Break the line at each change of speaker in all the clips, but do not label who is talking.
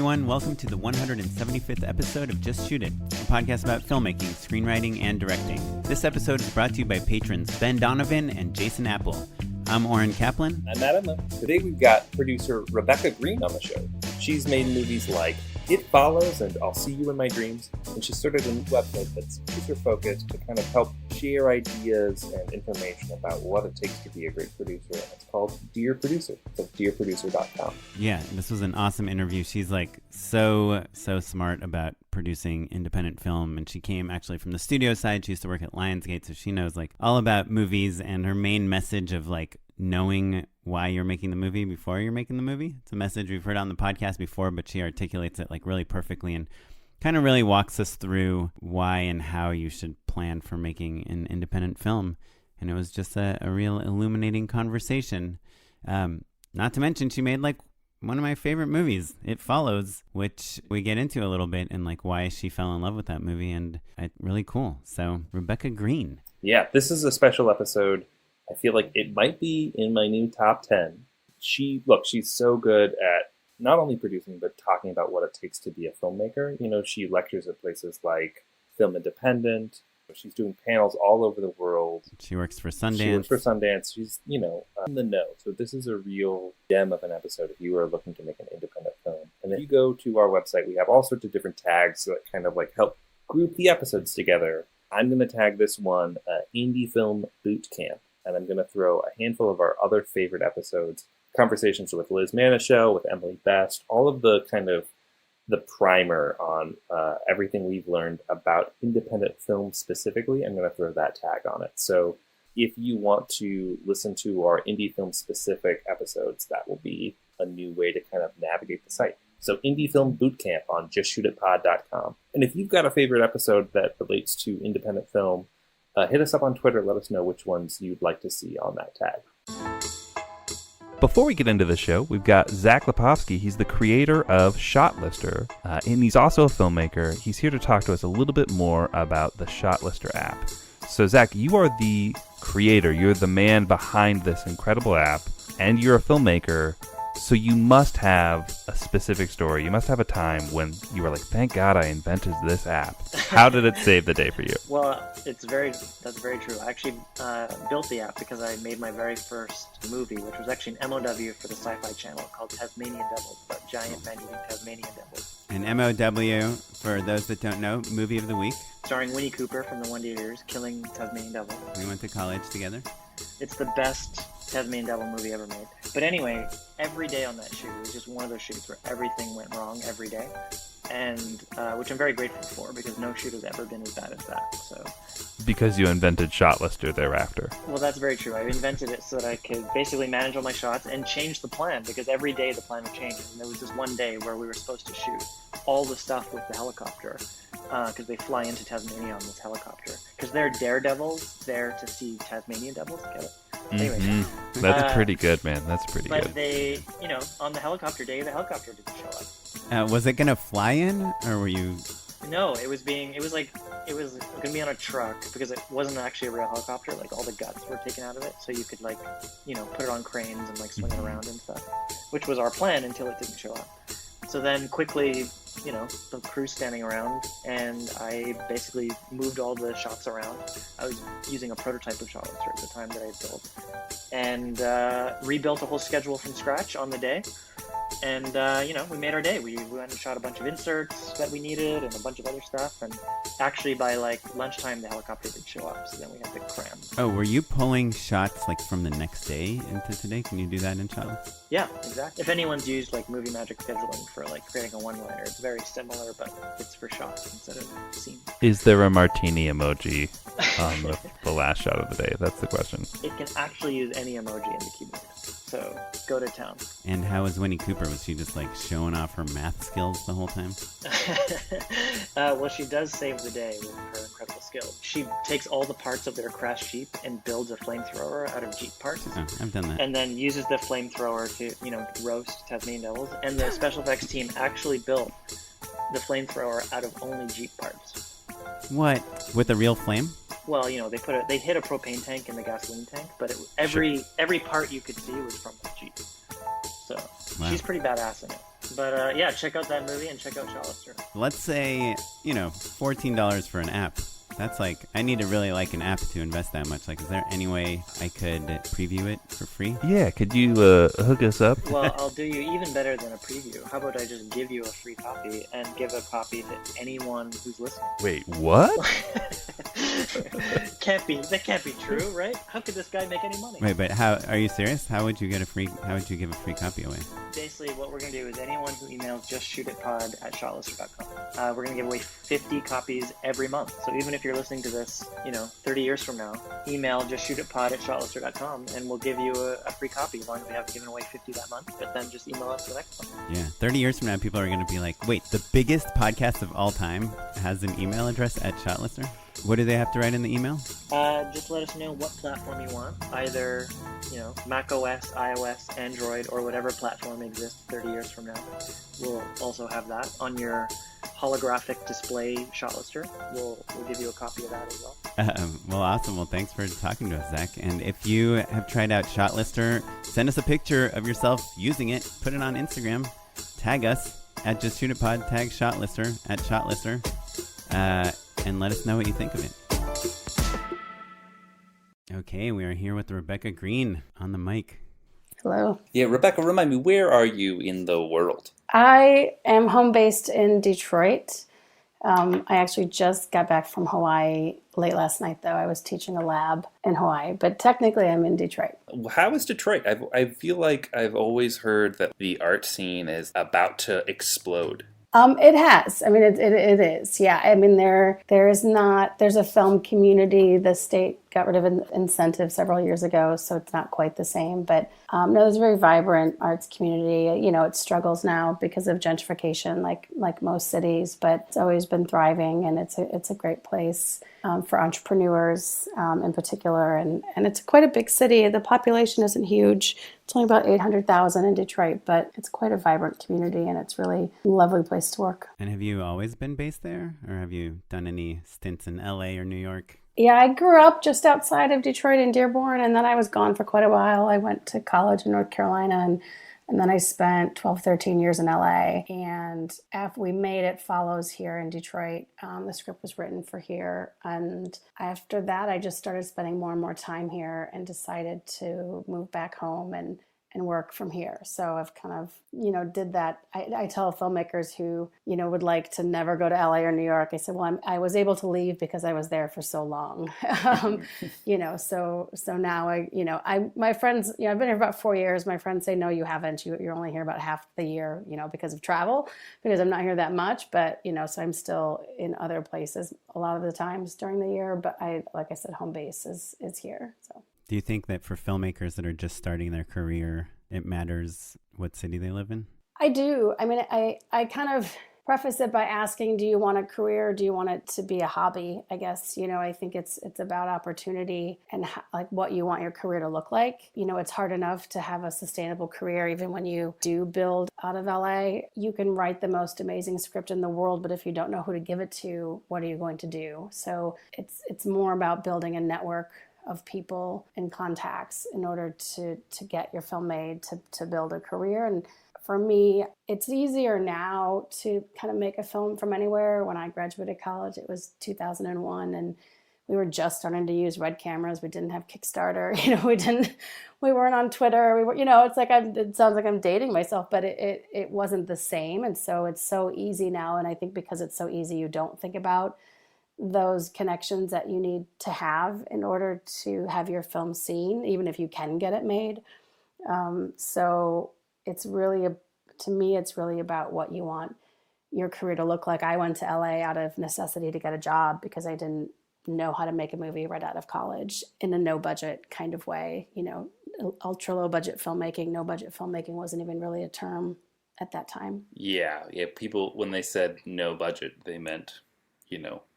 everyone. Welcome to the 175th episode of Just Shoot It, a podcast about filmmaking, screenwriting, and directing. This episode is brought to you by patrons Ben Donovan and Jason Apple. I'm Oren Kaplan.
I'm Adam. Today we've got producer Rebecca Green on the show. She's made movies like It Follows and I'll See You in My Dreams, and she started a new website that's producer-focused to kind of help share ideas and information about what it takes to be a great producer, and it's called Dear Producer. So dearproducer.com.
Yeah, this was an awesome interview. She's like so smart about producing independent film, and she came actually from the studio side. She used to work at Lionsgate, so she knows like all about movies, and her main message of like knowing why you're making the movie before you're making the movie. It's a message we've heard on the podcast before, but she articulates it like really perfectly and kind of really walks us through why and how you should plan for making an independent film. And it was just a real illuminating conversation. Not to mention she made like one of my favorite movies, It Follows, which we get into a little bit and like why she fell in love with that movie, and really cool. So Rebecca Green.
Yeah, this is a special episode. I feel like it might be in my new top 10. She's so good at not only producing, but talking about what it takes to be a filmmaker. You know, she lectures at places like Film Independent. She's doing panels all over the world.
She works for Sundance.
She's, in the know. So this is a real gem of an episode if you are looking to make an independent film. And if you go to our website, we have all sorts of different tags that kind of like help group the episodes together. I'm going to tag this one Indie Film Boot Camp. And I'm going to throw a handful of our other favorite episodes, conversations with Liz Manischel, with Emily Best, all of the kind of the primer on everything we've learned about independent film specifically. I'm going to throw that tag on it. So if you want to listen to our indie film specific episodes, that will be a new way to kind of navigate the site. So Indie Film Bootcamp on justshootitpod.com. And if you've got a favorite episode that relates to independent film, hit us up on Twitter. Let us know which ones you'd like to see on that tag.
Before we get into the show, we've got Zach Lepofsky. He's the creator of ShotLister, and he's also a filmmaker. He's here to talk to us a little bit more about the ShotLister app. So, Zach, you are the creator. You're the man behind this incredible app, and you're a filmmaker. So you must have a specific story. You must have a time when you were like, thank God I invented this app. How did it save the day for you?
Well, that's very true. I actually built the app because I made my very first movie, which was actually an MOW for the Sci-Fi Channel called Tasmanian Devils, about giant man-eating Tasmanian devils.
An MOW, for those that don't know, Movie of the Week.
Starring Winnie Cooper from the Wonder Years, killing Tasmanian devils.
We went to college together.
It's the best Tasmanian Devil movie ever made. But anyway, every day on that shoot, it was just one of those shoots where everything went wrong every day, and which I'm very grateful for because no shoot has ever been as bad as that. So,
because you invented ShotLister thereafter.
Well, that's very true. I invented it so that I could basically manage all my shots and change the plan because every day the plan would change. And there was this one day where we were supposed to shoot all the stuff with the helicopter because they fly into Tasmania on this helicopter because they're daredevils there to see Tasmanian devils. Get it? Anyway,
that's pretty good, man. That's pretty good.
But they, on the helicopter day, the helicopter didn't show up.
Was it gonna fly in, or were you?
No, it was gonna be on a truck because it wasn't actually a real helicopter. Like all the guts were taken out of it, so you could put it on cranes and swing it around and stuff, which was our plan until it didn't show up. So then quickly, the crew's standing around, and I basically moved all the shots around. I was using a prototype of ShotLister at the time that I had built, and rebuilt a whole schedule from scratch on the day. And, we made our day. We went and shot a bunch of inserts that we needed and a bunch of other stuff. And actually by lunchtime, the helicopter did show up. So then we had to cram.
Oh, were you pulling shots from the next day into today? Can you do that in ShotLister?
Yeah, exactly. If anyone's used Movie Magic scheduling for creating a one-liner, it's very similar, but it's for shots instead of scenes.
Is there a martini emoji on the last shot of the day? That's the question.
It can actually use any emoji in the keyboard. So go to town.
And how was Winnie Cooper? Was she just showing off her math skills the whole time?
Well, she does save the day with her incredible skill. She takes all the parts of their crashed Jeep and builds a flamethrower out of Jeep parts.
Oh, I've done that.
And then uses the flamethrower to, roast Tasmanian devils. And the special effects team actually built the flamethrower out of only Jeep parts.
What? With a real flame?
Well, they hit a propane tank in the gasoline tank, but every part you could see was from the Jeep. So wow. She's pretty badass in it. But yeah, check out that movie and check out Shotlister.
Let's say, $14 for an app. That's like, I need to really like an app to invest that much. Like, is there any way I could preview it for free?
Yeah, could you hook us up?
Well, I'll do you even better than a preview. How about I just give you a free copy and give a copy to anyone who's listening?
Wait, what?
That can't be true, right? How could this guy make any money?
Wait, but how, are you serious? How would you give a free copy away?
Basically, what we're going to do is anyone who emails justshootitpod@shotlister.com, we're going to give away 50 copies every month. So even if you're listening to this, 30 years from now, email justshootitpod@shotlister.com and we'll give you a free copy as long as we have given away 50 that month. But then just email us the next one.
Yeah, 30 years from now, people are going to be like, wait, the biggest podcast of all time has an email address at Shotlister? What do they have to write in the email?
Just let us know what platform you want. Either, Mac OS, iOS, Android, or whatever platform exists 30 years from now. We'll also have that on your holographic display Shotlister. We'll give you a copy of that as well.
Well, awesome. Well, thanks for talking to us, Zach. And if you have tried out Shotlister, send us a picture of yourself using it. Put it on Instagram. Tag us at JustShootItPod. Tag Shotlister at Shotlister. And let us know what you think of it. Okay, we are here with Rebecca Green on the mic.
Hello.
Yeah, Rebecca, remind me, where are you in the world?
I am home based in Detroit. I actually just got back from Hawaii late last night, though. I was teaching a lab in Hawaii, but technically I'm in Detroit.
How is Detroit? I feel like I've always heard that the art scene is about to explode.
It has. I mean, it is. Yeah. I mean, there's a film community. The state got rid of an incentive several years ago, so it's not quite the same. But no, there's a very vibrant arts community. It struggles now because of gentrification, like most cities, but it's always been thriving, and it's a great place for entrepreneurs in particular. And it's quite a big city. The population isn't huge. It's only about 800,000 in Detroit, but it's quite a vibrant community, and it's really a lovely place to work.
And have you always been based there, or have you done any stints in LA or New York?
Yeah, I grew up just outside of Detroit in Dearborn, and then I was gone for quite a while. I went to college in North Carolina, and then I spent 12, 13 years in LA. And after we made It Follows here in Detroit, the script was written for here. And after that, I just started spending more and more time here and decided to move back home and work from here. So I've kind of, did that. I tell filmmakers who, would like to never go to LA or New York, I said, well, I was able to leave because I was there for so long. So now my friends, I've been here about 4 years. My friends say, no, you haven't. You're only here about half the year, because of travel, because I'm not here that much. But, so I'm still in other places a lot of the times during the year. But like I said, home base is here. So.
Do you think that for filmmakers that are just starting their career, it matters what city they live in? I do. I mean, I kind of preface it by asking, do you want a career or do you want it to be a hobby? I guess, I think it's about opportunity and like what you want your career to look like. It's hard enough to have a sustainable career even when you do build out of LA. You can write the most amazing script in the world, but if you don't know who to give it to, what are you going to do? So it's more about building a network of people and contacts in order to get your film made, to build a career. And for me, it's easier now to kind of make a film from anywhere. When I graduated college, it was 2001, and we were just starting to use Red cameras. We didn't have Kickstarter. We weren't on Twitter. We were, it's like it sounds like I'm dating myself, but it wasn't the same. And so it's so easy now. And I think because it's so easy, you don't think about those connections that you need to have in order to have your film seen, even if you can get it made. So it's really, to me, it's really about what you want your career to look like. I went to LA out of necessity to get a job because I didn't know how to make a movie right out of college in a no budget kind of way. Ultra low budget filmmaking, no budget filmmaking wasn't even really a term at that time.
Yeah. People, when they said no budget, they meant,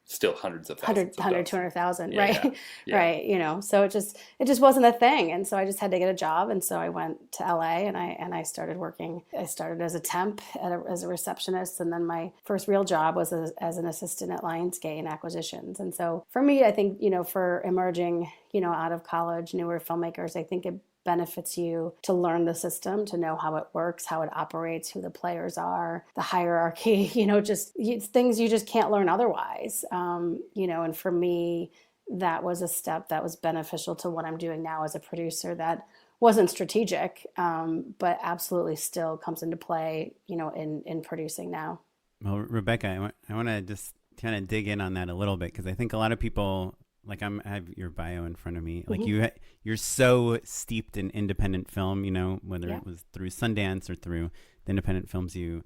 still hundreds of thousands.
200,000,
yeah,
right?
Yeah.
Right. So it just wasn't a thing. And so I just had to get a job. And so I went to LA and I started working. I started as a temp as a receptionist. And then my first real job was as an assistant at Lionsgate in acquisitions. And so for me, I think, for emerging, out of college, newer filmmakers, I think benefits you to learn the system, to know how it works, how it operates, who the players are, the hierarchy, things you just can't learn otherwise. And for me, that was a step that was beneficial to what I'm doing now as a producer that wasn't strategic, but absolutely still comes into play, in producing now.
Well, Rebecca, I want to just kind of dig in on that a little bit, because I think a lot of people, like I have your bio in front of me, like you're so steeped in independent film, whether it was through Sundance or through the independent films you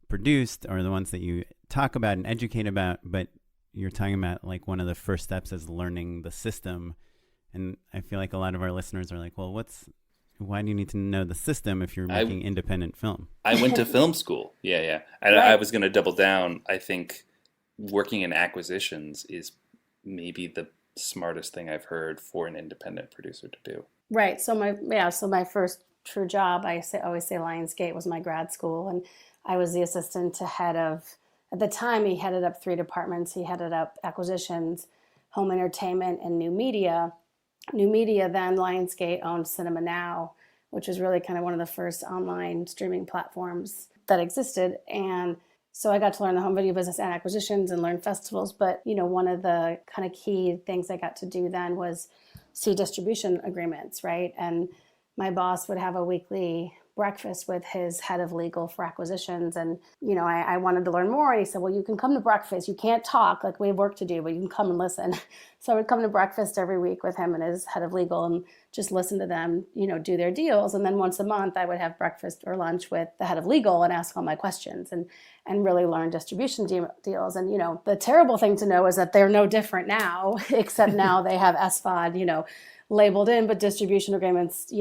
produced or the ones that you talk about and educate about, but you're talking about like one of the first steps is learning the system. And I feel like a lot of our listeners are like, well, why do you need to know the system if you're making independent film?
I went to film school. Yeah. I was going to double down. I think working in acquisitions is maybe the smartest thing I've heard for an independent producer to do.
Right. So my first true job, always say Lionsgate, was my grad school. And I was the assistant to head of, at the time, he headed up 3 departments. He headed up acquisitions, home entertainment, and new media. New media, then Lionsgate owned Cinema Now, which was really kind of one of the first online streaming platforms that existed. And so I got to learn the home video business and acquisitions and learn festivals. But, one of the kind of key things I got to do then was see distribution agreements, right? And my boss would have a weekly breakfast with his head of legal for acquisitions. And, I wanted to learn more. And he said, well, you can come to breakfast. You can't talk, like we have work to do, but you can come and listen. So I would come to breakfast every week with him and his head of legal and just listen to them, do their deals. And then once a month, I would have breakfast or lunch with the head of legal and ask all my questions and really learn distribution deals. And, the terrible thing to know is that they're no different now, except now they have SVOD, labeled in, but distribution agreements,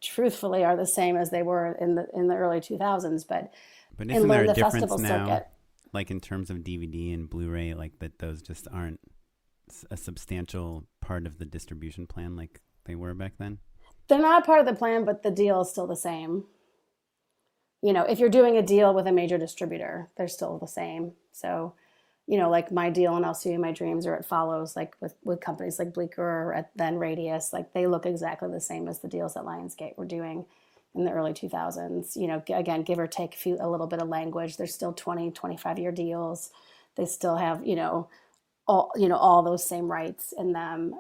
truthfully are the same as they were in the early 2000s. But
isn't there a difference now, like in terms of DVD and Blu-ray, like that those just aren't a substantial part of the distribution plan like they were back then?
They're not part of the plan, but the deal is still the same. If you're doing a deal with a major distributor, they're still the same. So, like my deal and I'll See You in My Dreams, or It Follows, like with companies like Bleecker or then Radius, like they look exactly the same as the deals that Lionsgate were doing in the early 2000s. Again, give or take a little bit of language. There's still 20, 25-year deals. They still have, all those same rights in them.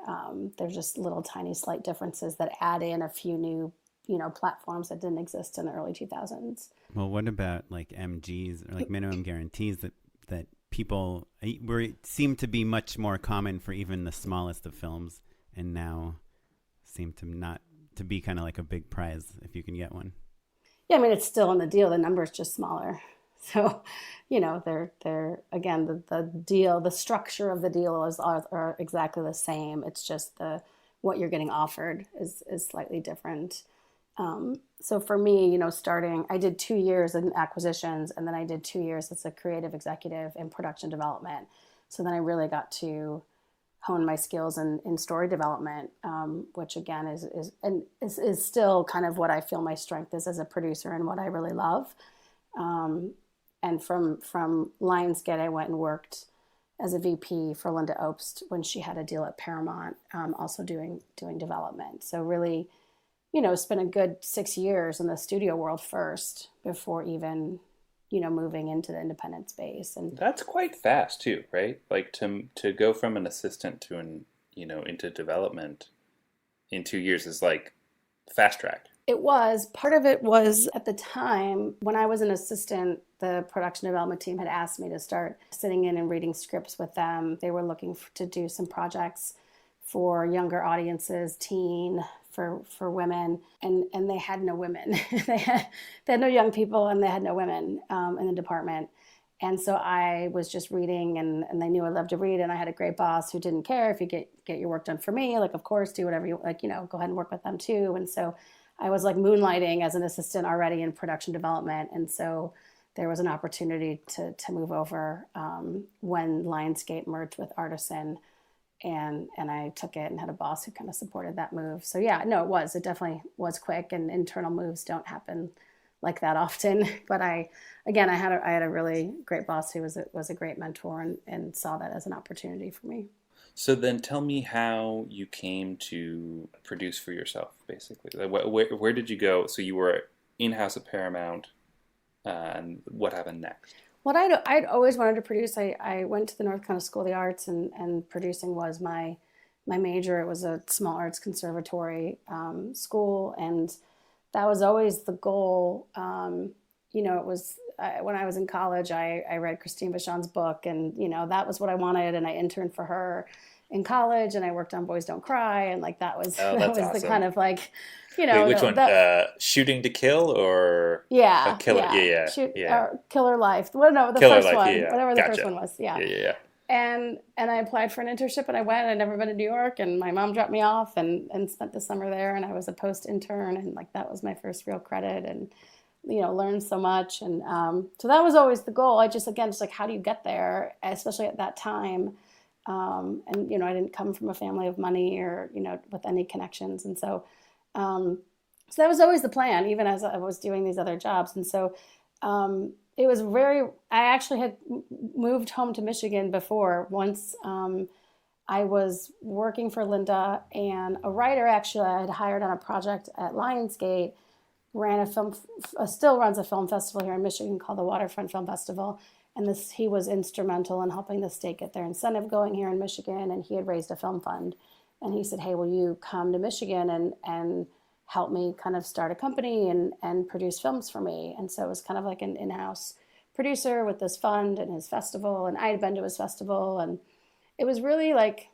There's just little tiny slight differences that add in a few new, platforms that didn't exist in the early 2000s.
Well, what about like MGs or like minimum guarantees that people seem to be much more common for even the smallest of films, and now seem to not to be kind of like a big prize if you can get one?
Yeah, I mean, it's still in the deal. The number's just smaller. So, they're again, the deal, the structure of the deal are exactly the same. It's just what you're getting offered is slightly different. So for me, I did 2 years in acquisitions, and then I did 2 years as a creative executive in production development. So then I really got to hone my skills in story development, which again is still kind of what I feel my strength is as a producer and what I really love. And from Lionsgate, I went and worked as a VP for Linda Obst when she had a deal at Paramount, also doing development. So really, spent a good 6 years in the studio world first before even, moving into the independent space. And
that's quite fast too, right? Like to go from an assistant to into development in 2 years is like fast track.
It was. Part of it was at the time when I was an assistant, the production development team had asked me to start sitting in and reading scripts with them. They were looking to do some projects for younger audiences, teen, for women, and they had no women. they had no young people, and they had no women in the department. And so I was just reading, and they knew I loved to read, and I had a great boss who didn't care if you get your work done for me. Like, of course, do whatever you like. Go ahead and work with them too. And so I was like moonlighting as an assistant already in production development, and so there was an opportunity to move over when Lionsgate merged with Artisan. And I took it and had a boss who kind of supported that move. So yeah, no, it definitely was quick, and internal moves don't happen like that often. But I had a really great boss who was a great mentor and saw that as an opportunity for me.
So then tell me how you came to produce for yourself, basically. Like, where did you go? So you were in-house at Paramount, and what happened next?
What I'd always wanted to produce. I went to the North Carolina School of the Arts, and producing was my major. It was a small arts conservatory school, and that was always the goal. It was when I was in college, I read Christine Vachon's book, and that was what I wanted, and I interned for her in college, and I worked on Boys Don't Cry, and like that was
awesome.
the kind of like
Wait, which one? Shooting to Kill or Killer?
Killer Life. Well, no, the
Killer
first
Life,
one,
yeah.
whatever the
Gotcha.
first one was.
Yeah.
And I applied for an internship, and I went. I'd never been to New York, and my mom dropped me off and spent the summer there, and I was a post intern, and like that was my first real credit, and learned so much, and so that was always the goal. I just like, how do you get there, especially at that time, and I didn't come from a family of money or with any connections, and so that was always the plan, even as I was doing these other jobs, and so. It was I actually had moved home to Michigan before. Once I was working for Linda, and a writer actually I had hired on a project at Lionsgate still runs a film festival here in Michigan called the Waterfront Film Festival. And he was instrumental in helping the state get their incentive going here in Michigan. And he had raised a film fund. And he said, hey, will you come to Michigan and help me kind of start a company and produce films for me? And so it was kind of like an in-house producer with this fund and his festival. And I had been to his festival. And it was really like,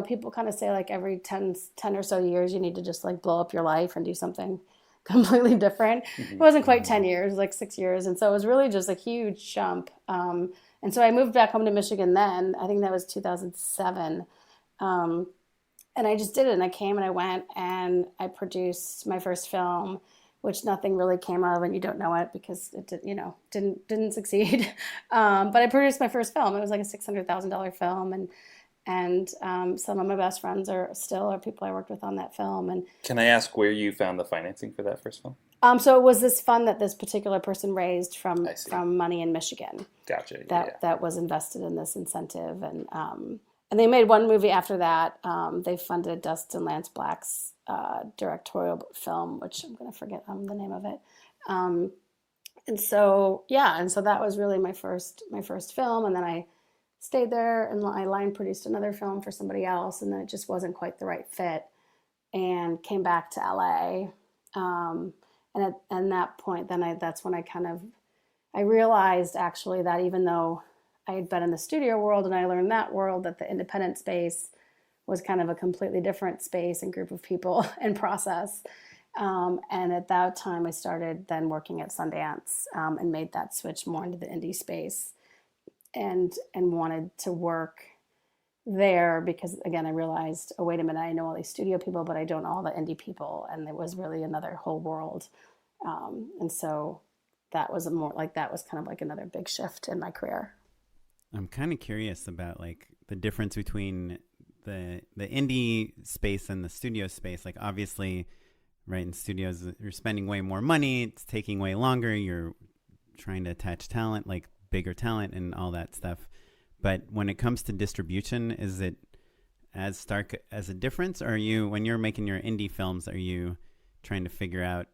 people kind of say like every 10 or so years, you need to just like blow up your life and do something completely different. It wasn't quite 10 years, like 6 years. And so it was really just a huge jump. And so I moved back home to Michigan then. I think that was 2007. And I just did it. And I came and I went and I produced my first film, which nothing really came of, and you don't know it because it didn't succeed. But I produced my first film. It was like a $600,000 film. And some of my best friends are people I worked with on that film. And
can I ask where you found the financing for that first film?
So it was this fund that this particular person raised from money in Michigan.
Gotcha.
That was invested in this incentive, and they made one movie after that. They funded Dustin Lance Black's directorial film, which I'm going to forget the name of it. And so that was really my first film, and then I stayed there and I line produced another film for somebody else, and then it just wasn't quite the right fit, and came back to LA. And at that point, that's when I realized actually that even though I had been in the studio world and I learned that world, that the independent space was kind of a completely different space and group of people and process. And at that time, I started then working at Sundance and made that switch more into the indie space. And wanted to work there because, again, I realized, oh, wait a minute, I know all these studio people, but I don't know all the indie people. And it was really another whole world. And so that was kind of like another big shift in my career.
I'm kind of curious about like the difference between the indie space and the studio space. Like obviously, right, in studios, you're spending way more money. It's taking way longer. You're trying to attach talent, like bigger talent and all that stuff. But when it comes to distribution, is it as stark as a difference? Or when you're making your indie films, are you trying to figure out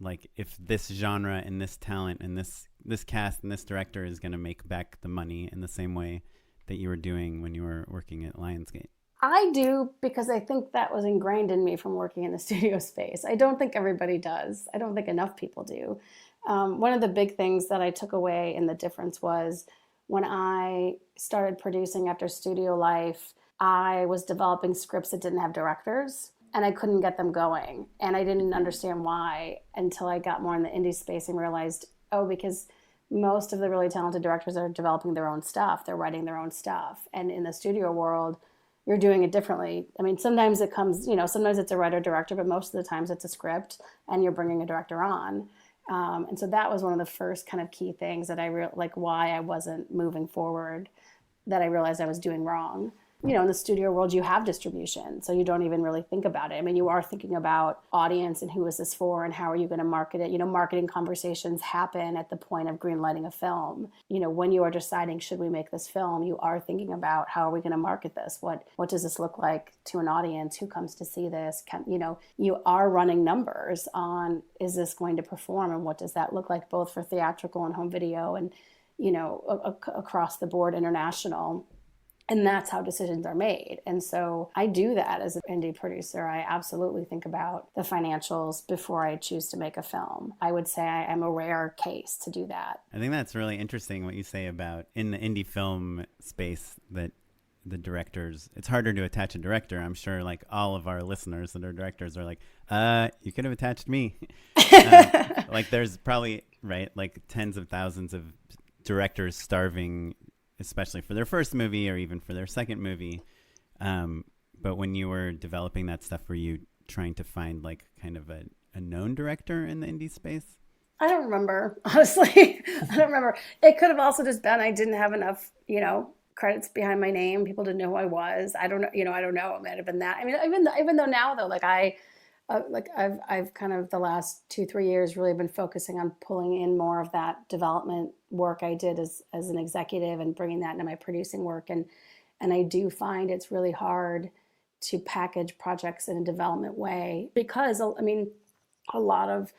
like if this genre and this talent and this cast and this director is going to make back the money in the same way that you were doing when you were working at Lionsgate?
I do, because I think that was ingrained in me from working in the studio space. I don't think everybody does. I don't think enough people do. One of the big things that I took away in the difference was when I started producing after studio life, I was developing scripts that didn't have directors, and I couldn't get them going. And I didn't understand why until I got more in the indie space and realized, because most of the really talented directors are developing their own stuff. They're writing their own stuff. And in the studio world, you're doing it differently. I mean, sometimes it comes, sometimes it's a writer-director, but most of the times it's a script and you're bringing a director on. And so that was one of the first kind of key things that why I wasn't moving forward, that I realized I was doing wrong. in the studio world, you have distribution, so you don't even really think about it. I mean, you are thinking about audience and who is this for and how are you going to market it. Marketing conversations happen at the point of greenlighting a film. When you are deciding, should we make this film, you are thinking about how are we going to market this? What does this look like to an audience? Who comes to see this? You are running numbers on, is this going to perform, and what does that look like both for theatrical and home video and, across the board international. And that's how decisions are made. And so I do that as an indie producer. I absolutely think about the financials before I choose to make a film. I would say I am a rare case to do that.
I think that's really interesting what you say about in the indie film space that the directors, it's harder to attach a director. I'm sure like all of our listeners that are directors are like, you could have attached me. Like there's probably, right, like tens of thousands of directors starving, especially for their first movie or even for their second movie. But when you were developing that stuff, were you trying to find like kind of a known director in the indie space?
I don't remember, honestly. I don't remember. It could have also just been I didn't have enough, credits behind my name. People didn't know who I was. I don't know. I don't know. It might have been that. I mean, even though now though, like I've kind of the last 2-3 years really been focusing on pulling in more of that development work I did as an executive and bringing that into my producing work. And I do find it's really hard to package projects in a development way because, I mean, a lot of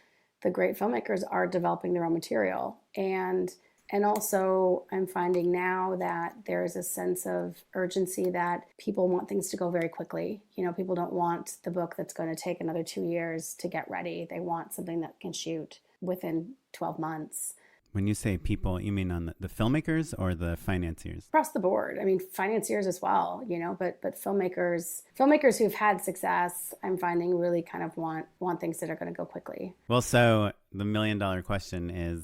the great filmmakers are developing their own material. And also I'm finding now that there is a sense of urgency that people want things to go very quickly. People don't want the book that's going to take another 2 years to get ready. They want something that can shoot within 12 months.
When you say people, you mean on the filmmakers or the financiers?
Across the board. I mean, financiers as well, but filmmakers who've had success, I'm finding really kind of want things that are going to go quickly.
Well, so the $1 million question is,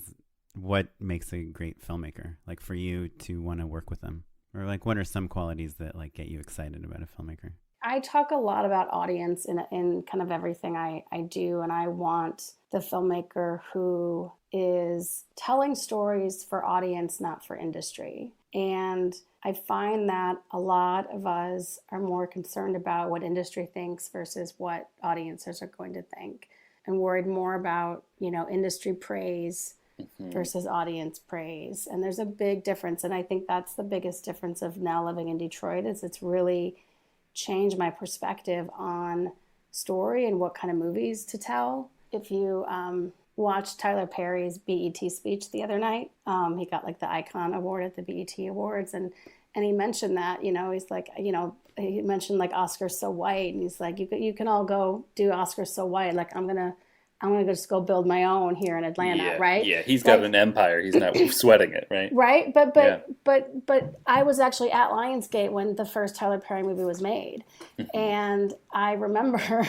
what makes a great filmmaker? Like for you to want to work with them? Or like what are some qualities that like get you excited about a filmmaker?
I talk a lot about audience in kind of everything I do, and I want the filmmaker who is telling stories for audience, not for industry. And I find that a lot of us are more concerned about what industry thinks versus what audiences are going to think, and worried more about, industry praise versus audience praise. And there's a big difference. And I think that's the biggest difference of now living in Detroit is it's really changed my perspective on story and what kind of movies to tell. If you watched Tyler Perry's BET speech the other night, he got like the Icon Award at the BET Awards. And he mentioned that, he's like, he mentioned like Oscars So White. And he's like, you can all go do Oscars So White. Like, I'm going to just go build my own here in Atlanta, right?
Yeah, he's got an empire. He's not sweating it, right?
Right, but I was actually at Lionsgate when the first Tyler Perry movie was made, and I remember.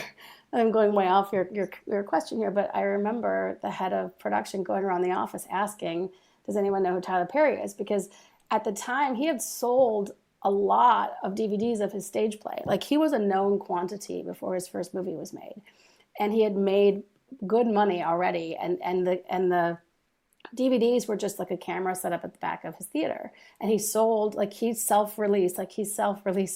I'm going way off your question here, but I remember the head of production going around the office asking, "Does anyone know who Tyler Perry is?" Because at the time he had sold a lot of DVDs of his stage play. Like he was a known quantity before his first movie was made, and he had made good money already, and the DVDs were just like a camera set up at the back of his theater, and he self-released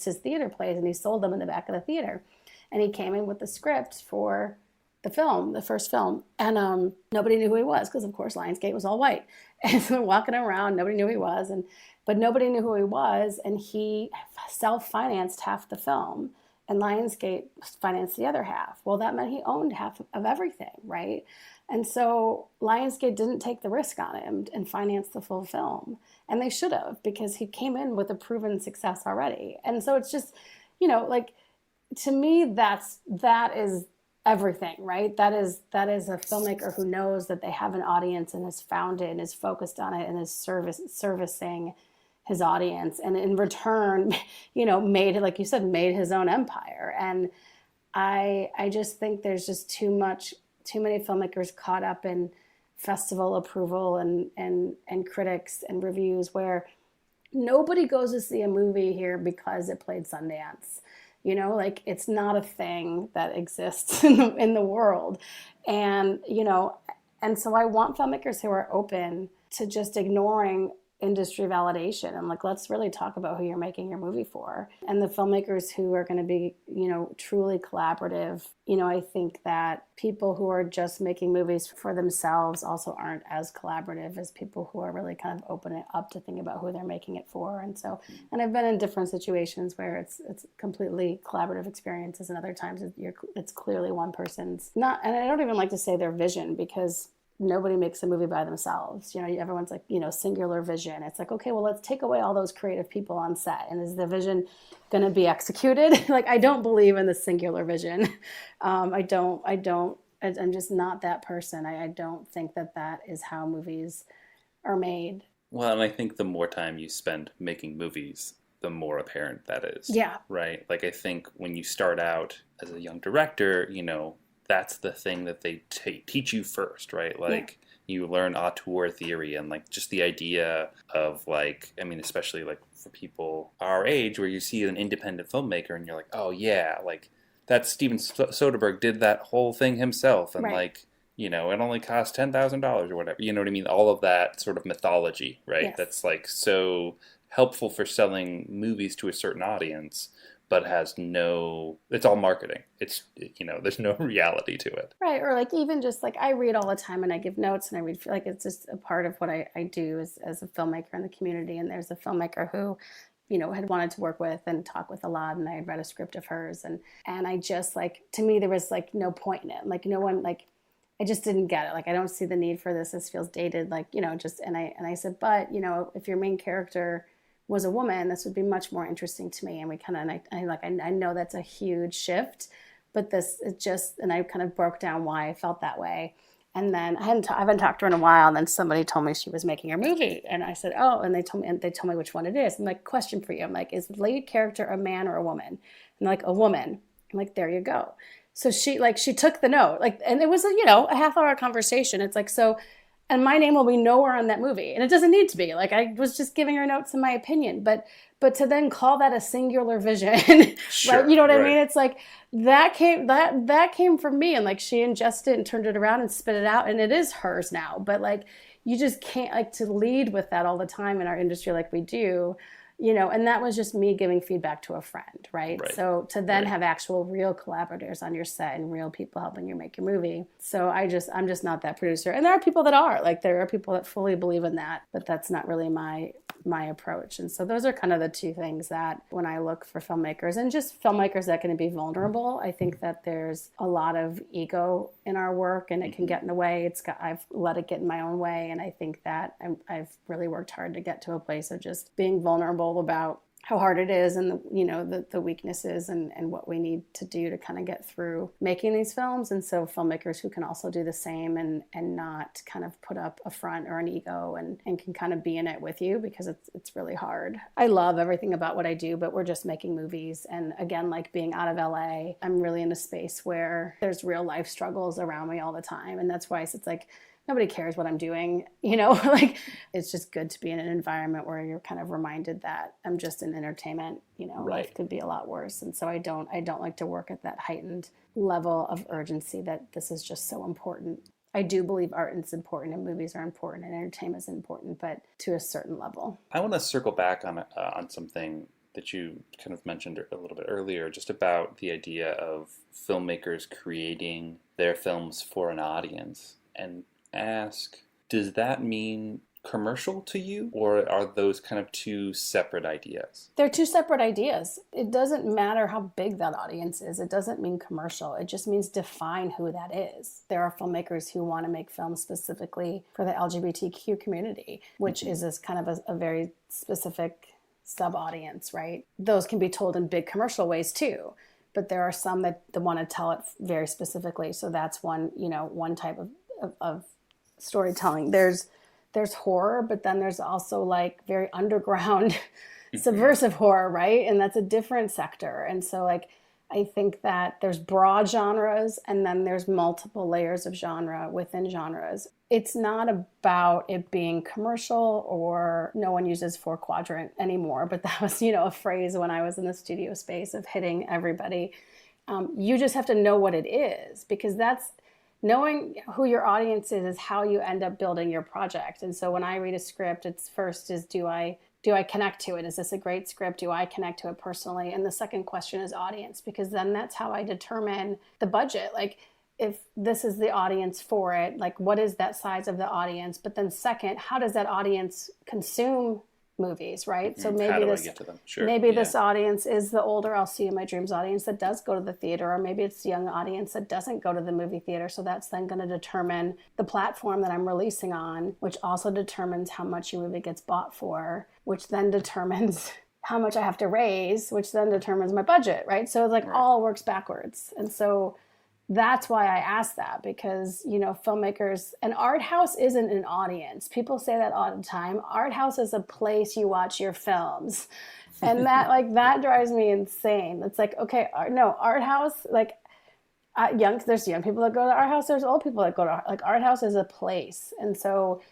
his theater plays, and he sold them in the back of the theater, and he came in with the script for the first film, and nobody knew who he was because of course Lionsgate was all white, and so walking around nobody knew who he was, but nobody knew who he was, and he self-financed half the film. And Lionsgate financed the other half. Well, that meant he owned half of everything, right? And so Lionsgate didn't take the risk on him and finance the full film. And they should have, because he came in with a proven success already. And so it's just, like, to me, that is everything, right? That is a filmmaker who knows that they have an audience and has found it and is focused on it and is servicing his audience, and in return, made, like you said, made his own empire. And I just think there's just too many filmmakers caught up in festival approval and critics and reviews, where nobody goes to see a movie here because it played Sundance. Like it's not a thing that exists in the world. And so I want filmmakers who are open to just ignoring industry validation and like, let's really talk about who you're making your movie for. And the filmmakers who are going to be, truly collaborative, I think that people who are just making movies for themselves also aren't as collaborative as people who are really kind of opening up to think about who they're making it for. And I've been in different situations where it's completely collaborative experiences, and other times it's clearly one person's not, and I don't even like to say their vision, because nobody makes a movie by themselves. Everyone's like, singular vision. It's like, okay, well, let's take away all those creative people on set. And is the vision going to be executed? Like, I don't believe in the singular vision. I'm just not that person. I don't think that is how movies are made.
Well, and I think the more time you spend making movies, the more apparent that is.
Yeah.
Right? Like, I think when you start out as a young director, that's the thing that they teach you first, right? Like, you learn auteur theory and, like, just the idea of, like, I mean, especially, like, for people our age, where you see an independent filmmaker and you're like, oh, yeah, like, that Steven Soderbergh did that whole thing himself. And, like, it only cost $10,000 or whatever. You know what I mean? All of that sort of mythology, right? Yes. That's, like, so helpful for selling movies to a certain audience, but it's all marketing. It's, there's no reality to it.
Right. Or like, even just like, I read all the time and I give notes and I read, like, it's just a part of what I do as a filmmaker in the community. And there's a filmmaker who, had wanted to work with and talk with a lot. And I had read a script of hers. And I just, like, to me, there was like no point in it. Like, no one, like, I just didn't get it. Like, I don't see the need for this. This feels dated. Like, and I said, but, if your main character was a woman, this would be much more interesting to me. And we kind of, I know that's a huge shift, but and I kind of broke down why I felt that way. And then I haven't talked to her in a while. And then somebody told me she was making her movie. And I said, oh, and they told me which one it is. I'm like, question for you. I'm like, is the lead character a man or a woman? And they're like, a woman. I'm like, there you go. So she took the note, like, and it was a half-hour conversation. It's like, so, and my name will be nowhere on that movie. And it doesn't need to be. Like, I was just giving her notes in my opinion. But to then call that a singular vision,
sure,
right? You know what I mean? It's like, that came from me. And like, she ingested it and turned it around and spit it out. And it is hers now. But like, you just can't, like, to lead with that all the time in our industry like we do. And that was just me giving feedback to a friend, right? So to then have actual real collaborators on your set and real people helping you make your movie. So I'm just not that producer. And there are people that are, like, there are people that fully believe in that, but that's not really my approach. And so those are kind of the two things that when I look for filmmakers, and just filmmakers that can be vulnerable, I think that there's a lot of ego in our work and it can get in the way. I've let it get in my own way. And I think that I've really worked hard to get to a place of just being vulnerable about how hard it is and the weaknesses and what we need to do to kind of get through making these films. And so filmmakers who can also do the same and not kind of put up a front or an ego and can kind of be in it with you, because it's really hard. I love everything about what I do, but we're just making movies. And again, like, being out of LA, I'm really in a space where there's real life struggles around me all the time. And that's why it's like, nobody cares what I'm doing, like, it's just good to be in an environment where you're kind of reminded that I'm just in entertainment, life could be a lot worse. And so I don't like to work at that heightened level of urgency that this is just so important. I do believe art is important and movies are important and entertainment is important, but to a certain level.
I want to circle back on something that you kind of mentioned a little bit earlier, just about the idea of filmmakers creating their films for an audience, and ask, does that mean commercial to you, or are those kind of two separate ideas?
They're two separate ideas. It doesn't matter how big that audience is. It doesn't mean commercial. It just means define who that is. There are filmmakers who want to make films specifically for the LGBTQ community, which is this kind of a very specific sub-audience, right? Those can be told in big commercial ways too. But there are some that want to tell it very specifically. So that's one type of storytelling. There's horror, but then there's also like very underground subversive horror, right? And that's a different sector. And so like, I think that there's broad genres and then there's multiple layers of genre within genres. It's not about it being commercial, or no one uses 4-quadrant anymore, but that was, a phrase when I was in the studio space of hitting everybody. You just have to know what it is, because knowing who your audience is how you end up building your project. And so when I read a script, it's first is, do I connect to it? Is this a great script? Do I connect to it personally? And the second question is audience, because then that's how I determine the budget. Like, if this is the audience for it, like, what is that size of the audience? But then second, how does that audience consume movies, right? So maybe
How do
this,
I get to them? Sure.
maybe this audience is the older I'll See You in My Dreams audience that does go to the theater, or maybe it's the young audience that doesn't go to the movie theater. So that's then going to determine the platform that I'm releasing on, which also determines how much your movie gets bought for, which then determines how much I have to raise, which then determines my budget, right? So it's like all works backwards. And so that's why I asked that, because, you know, filmmakers, an art house isn't an audience. People say that all the time. Art house is a place you watch your films. And that, like, that drives me insane. It's like, okay, art house, like, there's young people that go to art house. There's old people that go to art house is a place. And so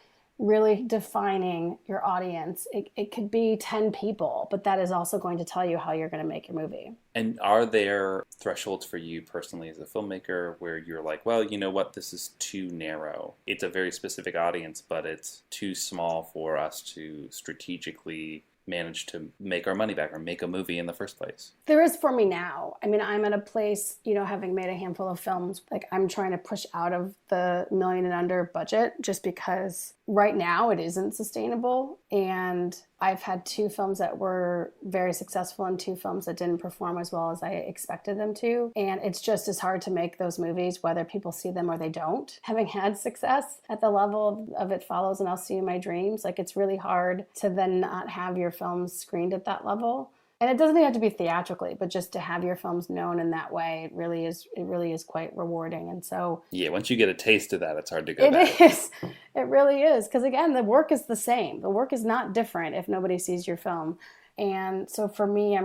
really defining your audience, it could be 10 people, but that is also going to tell you how you're going to make your movie.
And are there thresholds for you personally as a filmmaker where you're like, well, you know what, this is too narrow. It's a very specific audience, but it's too small for us to strategically manage to make our money back or make a movie in the first place?
There is for me now. I mean, I'm at a place, you know, having made a handful of films, like, I'm trying to push out of the $1 million and under budget just because right now it isn't sustainable. And I've had 2 films that were very successful and 2 films that didn't perform as well as I expected them to. And it's just as hard to make those movies, whether people see them or they don't. Having had success at the level of It Follows and I'll See You in My Dreams, like, it's really hard to then not have your films screened at that level. And it doesn't even have to be theatrically, but just to have your films known in that way, it really is quite rewarding. And so
yeah, once you get a taste of that, it's hard to go back.
It really is. Because again, the work is the same. The work is not different if nobody sees your film. And so for me, to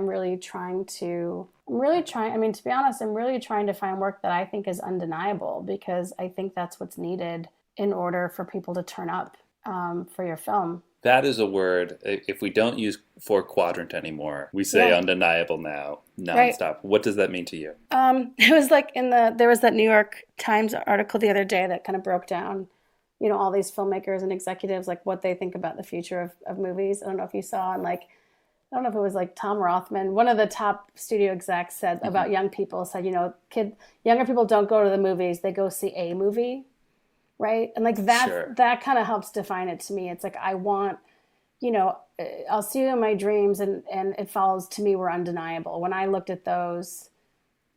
be honest, I'm really trying to find work that I think is undeniable, because I think that's what's needed in order for people to turn up for your film.
That is a word. If we don't use 4-quadrant anymore, we say undeniable now, nonstop. Right. What does that mean to you?
It was like there was that New York Times article the other day that kind of broke down, you know, all these filmmakers and executives, like, what they think about the future of movies. I don't know if you saw, and like, I don't know if it was like Tom Rothman, one of the top studio execs said about young people, said, you know, younger people don't go to the movies, they go see a movie. Right. And like that kind of helps define it to me. It's like, I want, you know, I'll See You in My Dreams and It Follows to me were undeniable. When I looked at those,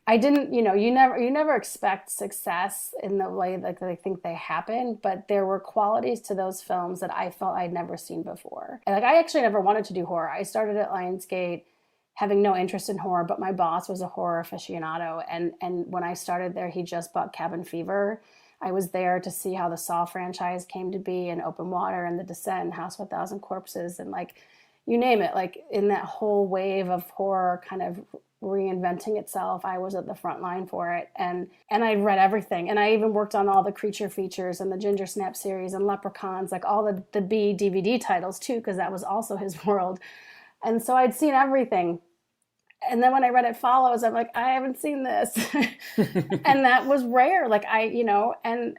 I didn't, you know, you never expect success in the way that they think they happen, but there were qualities to those films that I felt I'd never seen before. And like, I actually never wanted to do horror. I started at Lionsgate having no interest in horror, but my boss was a horror aficionado. And when I started there, he just bought Cabin Fever. I was there to see how the Saw franchise came to be, and Open Water and The Descent and House of 1,000 Corpses, and like, you name it, like, in that whole wave of horror kind of reinventing itself, I was at the front line for it. And I read everything. And I even worked on all the creature features and the Ginger Snap series and Leprechauns, like all the B DVD titles too, because that was also his world. And so I'd seen everything. And then when I read It Follows, I'm like, I haven't seen this. And that was rare. Like, and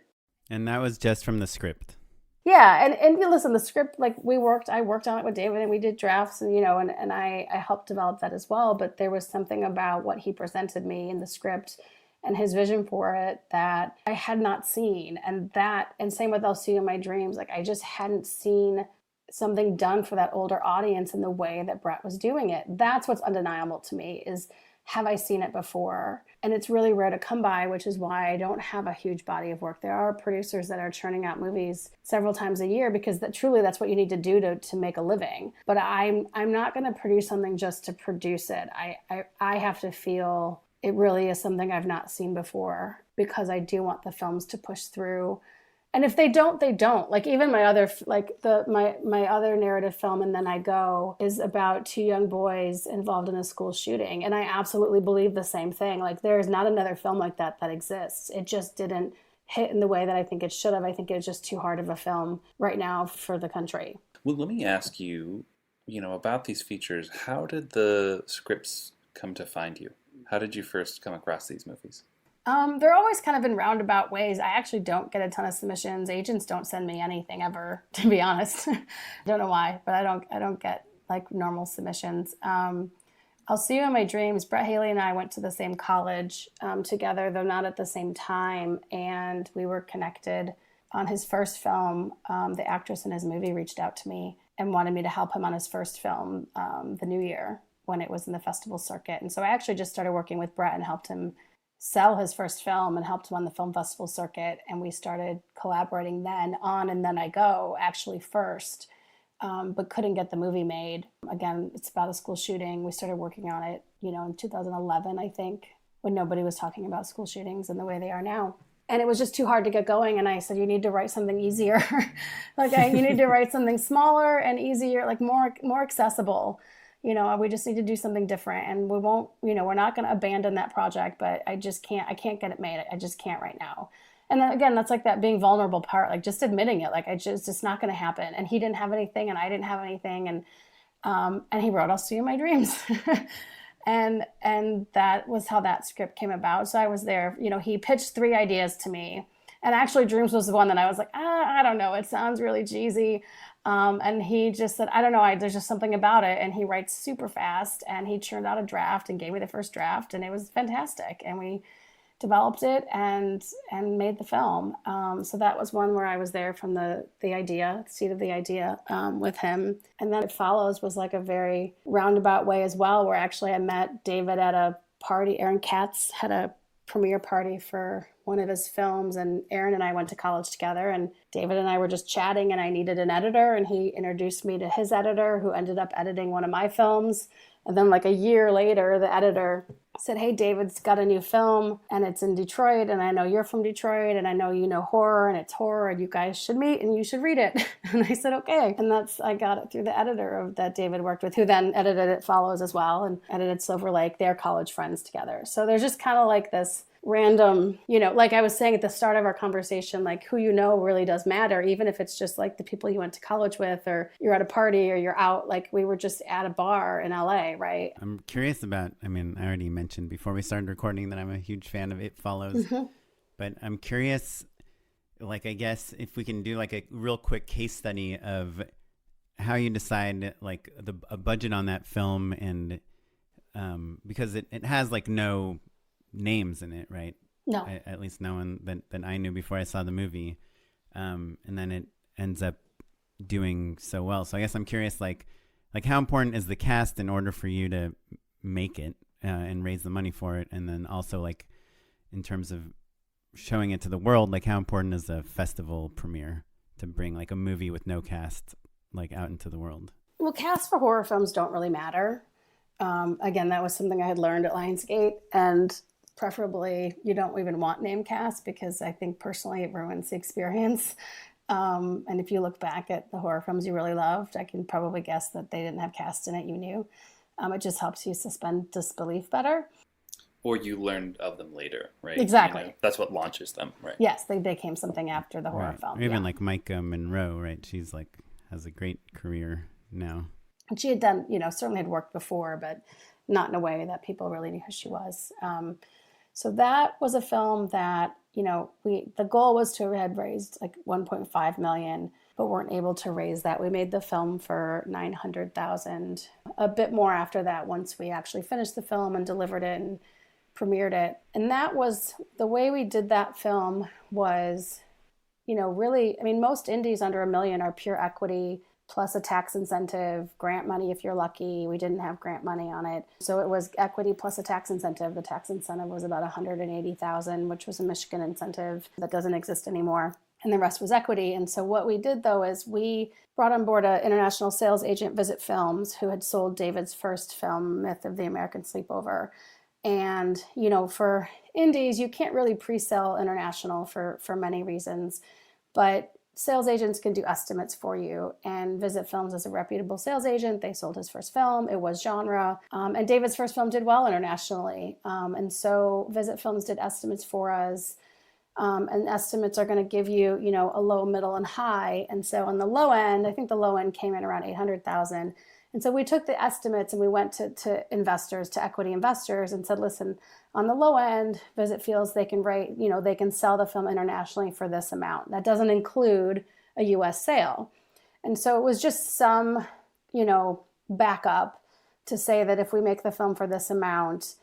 that was just from the script.
Yeah. And listen, the script, like, I worked on it with David, and we did drafts, and, you know, and I helped develop that as well. But there was something about what he presented me in the script and his vision for it that I had not seen. And same with I'll See You in My Dreams. Like, I just hadn't seen something done for that older audience in the way that Brett was doing it. That's what's undeniable to me, is, have I seen it before? And it's really rare to come by, which is why I don't have a huge body of work. There are producers that are churning out movies several times a year, because that's what you need to do to make a living. But I'm not going to produce something just to produce it. I have to feel it really is something I've not seen before, because I do want the films to push through. And if they don't, they don't. Like, even my other, like, my other narrative film, And Then I Go, is about 2 young boys involved in a school shooting. And I absolutely believe the same thing. Like, there is not another film like that exists. It just didn't hit in the way that I think it should have. I think it was just too hard of a film right now for the country.
Well, let me ask you, you know, about these features. How did the scripts come to find you? How did you first come across these movies?
They're always kind of in roundabout ways. I actually don't get a ton of submissions. Agents don't send me anything ever, to be honest. I don't know why, but I don't get like normal submissions. I'll See You in My Dreams. Brett Haley and I went to the same college together, though not at the same time, and we were connected on his first film. The actress in his movie reached out to me and wanted me to help him on his first film, The New Year, when it was in the festival circuit. And so I actually just started working with Brett and helped him sell his first film and helped him on the film festival circuit. And we started collaborating then on And Then I Go, actually first, but couldn't get the movie made. Again, it's about a school shooting. We started working on it, in 2011, I think, when nobody was talking about school shootings in the way they are now. And it was just too hard to get going. And I said, you need to write something easier. You need to write something smaller and easier, like more accessible. We just need to do something different, and we won't, we're not going to abandon that project, but I can't get it made. I just can't right now. And then again, that's like that being vulnerable part, like just admitting it, like it's just not going to happen. And he didn't have anything and I didn't have anything. And he wrote I'll See You in My Dreams. and that was how that script came about. So I was there, he pitched 3 ideas to me. And actually Dreams was the one that I was like, I don't know. It sounds really cheesy. And he just said, I don't know, there's just something about it. And he writes super fast, and he churned out a draft and gave me the first draft, and it was fantastic. And we developed it and made the film. So that was one where I was there from the idea, seed of the idea, with him. And then It Follows was like a very roundabout way as well, where actually I met David at a party. Aaron Katz had a premiere party for one of his films, and Aaron and I went to college together, and David and I were just chatting, and I needed an editor, and he introduced me to his editor, who ended up editing one of my films. And then like a year later, the editor said, hey, David's got a new film, and it's in Detroit, and I know you're from Detroit, and I know you know horror, and it's horror, and you guys should meet, and you should read it. And I said, okay. And I got it through the editor that David worked with, who then edited It Follows as well, and edited Silver Lake. They're college friends together. So there's just kind of like this random, like I was saying at the start of our conversation, like who really does matter, even if it's just like the people you went to college with, or you're at a party, or you're out, like we were just at a bar in LA, right?
I'm curious about, I already mentioned before we started recording that I'm a huge fan of It Follows, but I'm curious, like, I guess if we can do like a real quick case study of how you decide like a budget on that film, and because it has like no names in it, right?
No.
At least no one that I knew before I saw the movie. And then it ends up doing so well. So I guess I'm curious, like how important is the cast in order for you to make it and raise the money for it? And then also like in terms of showing it to the world, like how important is a festival premiere to bring like a movie with no cast like out into the world?
Well, casts for horror films don't really matter. Again, that was something I had learned at Lionsgate, and preferably you don't even want name cast, because I think personally it ruins the experience. And if you look back at the horror films you really loved, I can probably guess that they didn't have cast in it you knew. It just helps you suspend disbelief better.
Or you learned of them later, right?
Exactly.
That's what launches them, right?
Yes, they became something after the horror film.
Or even like Micah Monroe, right? She's like has a great career now.
And she had done, certainly had worked before, but not in a way that people really knew who she was. So that was a film that, the goal was to have raised like 1.5 million, but weren't able to raise that. We made the film for 900,000, a bit more after that, once we actually finished the film and delivered it and premiered it. And that was the way we did that film was, really, most indies under $1 million are pure equity plus a tax incentive, grant money if you're lucky. We didn't have grant money on it. So it was equity plus a tax incentive. The tax incentive was about $180,000, which was a Michigan incentive that doesn't exist anymore. And the rest was equity. And so what we did, though, is we brought on board an international sales agent, Visit Films, who had sold David's first film, Myth of the American Sleepover. And, for indies, you can't really pre-sell international for many reasons. But sales agents can do estimates for you, and Visit Films is a reputable sales agent. They sold his first film. It was genre. And David's first film did well internationally. And so Visit Films did estimates for us. And estimates are going to give you, a low, middle, and high. And so on the low end, I think the low end came in around 800,000. And so we took the estimates and we went to investors, to equity investors, and said, listen, on the low end, Visit feels they can they can sell the film internationally for this amount. That doesn't include a US sale. And so it was just some, backup to say that if we make the film for this amount,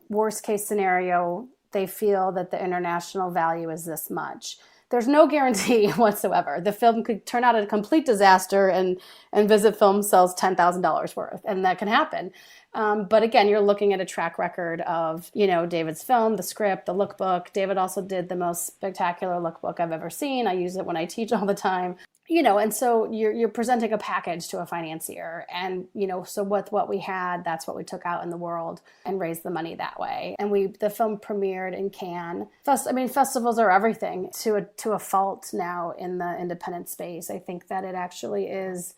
worst case scenario, they feel that the international value is this much. There's no guarantee whatsoever. The film could turn out a complete disaster and Visit Film sells $10,000 worth, and that can happen. But again, you're looking at a track record of, David's film, the script, the lookbook. David also did the most spectacular lookbook I've ever seen. I use it when I teach all the time. And so you're presenting a package to a financier, and so with what we had, that's what we took out in the world and raised the money that way. And the film premiered in Cannes. Festivals are everything to a fault now in the independent space. I think that it actually is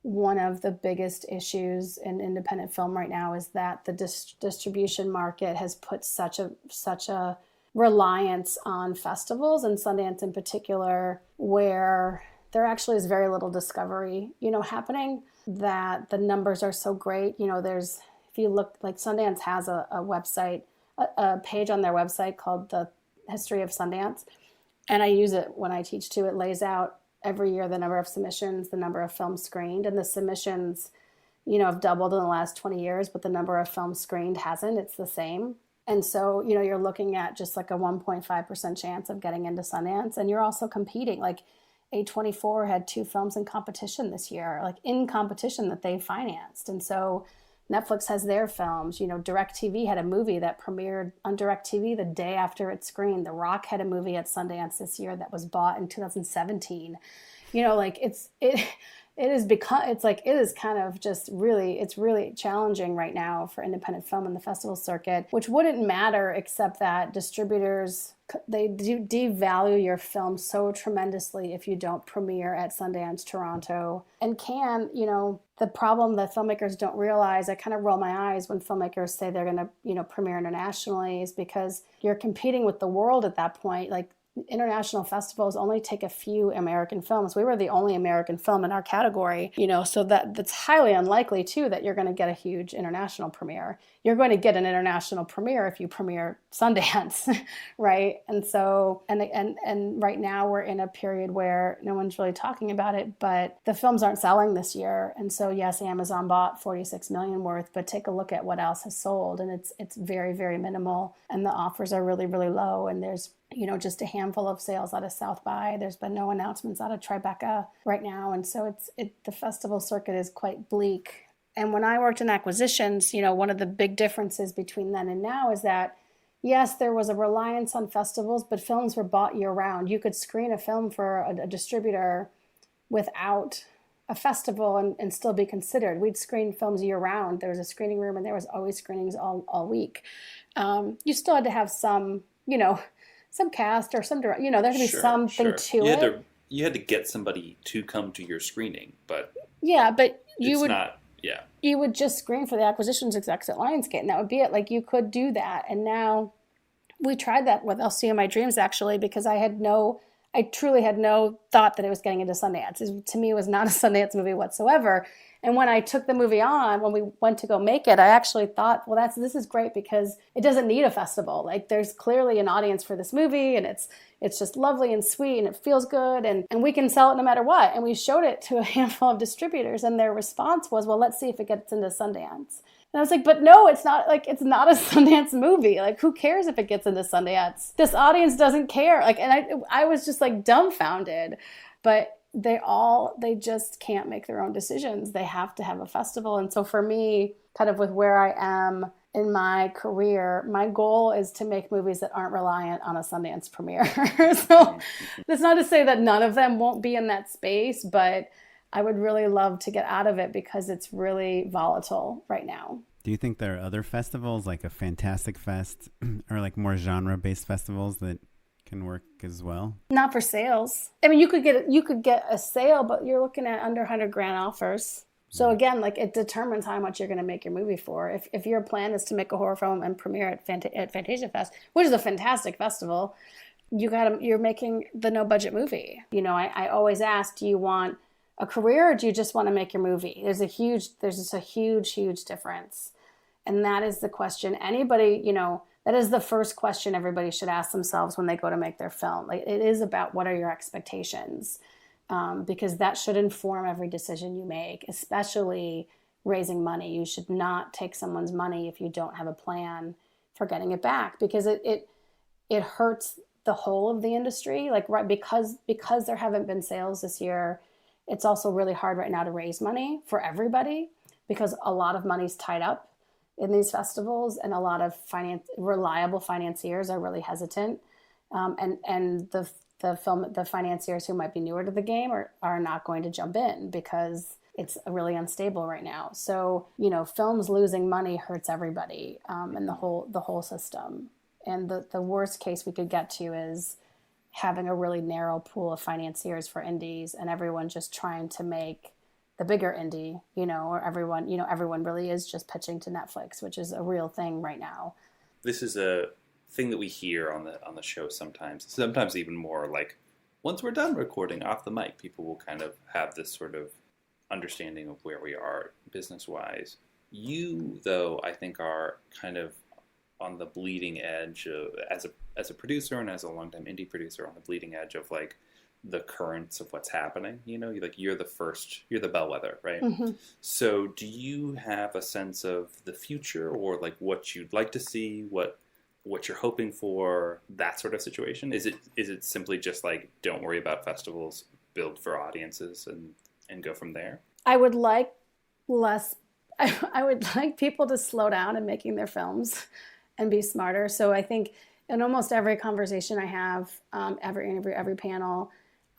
one of the biggest issues in independent film right now, is that the distribution market has put such a reliance on festivals, and Sundance in particular, where there actually is very little discovery, happening, that the numbers are so great. If you look, like Sundance has a website, a page on their website called the History of Sundance. And I use it when I teach too. It lays out every year the number of submissions, the number of films screened, and the submissions, have doubled in the last 20 years, but the number of films screened hasn't. It's the same. And so, you're looking at just like a 1.5% chance of getting into Sundance. And you're also competing. Like, A24 had 2 films in competition this year, like in competition that they financed. And so Netflix has their films. DirecTV had a movie that premiered on DirecTV the day after it screened. The Rock had a movie at Sundance this year that was bought in 2017. It is kind of just it's really challenging right now for independent film in the festival circuit, which wouldn't matter except that distributors, they do devalue your film so tremendously if you don't premiere at Sundance, Toronto, and Cannes. The problem that filmmakers don't realize, I kind of roll my eyes when filmmakers say they're going to, premiere internationally, is because you're competing with the world at that point. Like, international festivals only take a few American films. We were the only American film in our category, so that's highly unlikely too that you're going to get a huge international premiere. You're going to get an international premiere if you premiere Sundance, right? And so, and right now we're in a period where no one's really talking about it, but the films aren't selling this year. And so yes, Amazon bought 46 million worth, but take a look at what else has sold, and it's very, very minimal, and the offers are really, really low, and there's just a handful of sales out of South by. There's been no announcements out of Tribeca right now. And so the festival circuit is quite bleak. And when I worked in acquisitions, one of the big differences between then and now is that, yes, there was a reliance on festivals, but films were bought year round. You could screen a film for a distributor without a festival and still be considered. We'd screen films year round. There was a screening room and there was always screenings all week. You still had to have some cast or some direct, there had to be something to it.
You had to get somebody to come to your screening, but
you would just screen for the acquisitions execs at Lionsgate, and that would be it. Like, you could do that. And now we tried that with I'll See You in My Dreams, actually, because I truly had no thought that it was getting into Sundance. To me, it was not a Sundance movie whatsoever. And when I took the movie on, when we went to go make it, I actually thought, well, this is great because it doesn't need a festival. Like, there's clearly an audience for this movie, and it's just lovely and sweet, and it feels good, and we can sell it no matter what. And we showed it to a handful of distributors, and their response was, well, let's see if it gets into Sundance. And I was like, but no, it's not a Sundance movie. Like, who cares if it gets into Sundance? This audience doesn't care. Like, and I was just like dumbfounded. But they just can't make their own decisions. They have to have a festival. And so for me, kind of with where I am in my career, my goal is to make movies that aren't reliant on a Sundance premiere. So that's not to say that none of them won't be in that space, but I would really love to get out of it because it's really volatile right now.
Do you think there are other festivals like a Fantastic Fest or like more genre-based festivals that can work as well? Not
for sales. I mean, you could get a sale, but you're looking at under $100,000 offers. So again, like, it determines how much you're going to make your movie for. If your plan is to make a horror film and premiere at Fantasia Fest, which is a fantastic you're making the no budget movie. I always ask, do you want a career, or do you just want to make your movie? There's just a huge difference. And that is the question anybody, that is the first question everybody should ask themselves when they go to make their film. Like, it is about what are your expectations? Because that should inform every decision you make, especially raising money. You should not take someone's money if you don't have a plan for getting it back, because it hurts the whole of the industry. Like, right, because there haven't been sales this year, it's also really hard right now to raise money for everybody, because a lot of money's tied up in these festivals, and a lot of reliable financiers are really hesitant. And the financiers who might be newer to the game are not going to jump in because it's really unstable right now. So, films losing money hurts everybody, and the whole system. And the worst case we could get to is having a really narrow pool of financiers for indies, and everyone just trying to make the bigger indie, or everyone really is just pitching to Netflix, which is a real thing right now.
This is a thing that we hear on the show sometimes even more, like, once we're done recording off the mic, people will kind of have this sort of understanding of where we are business-wise. You, though, I think are kind of on the bleeding edge of, as a producer and as a longtime indie producer, on the bleeding edge of, like, the currents of what's happening. You're the bellwether, right? Mm-hmm. So do you have a sense of the future, or like what you'd like to see, what you're hoping for, that sort of situation? Is it simply just like, don't worry about festivals, build for audiences and go from there?
I would like I would like people to slow down in making their films and be smarter. So I think in almost every conversation I have, every interview, every panel,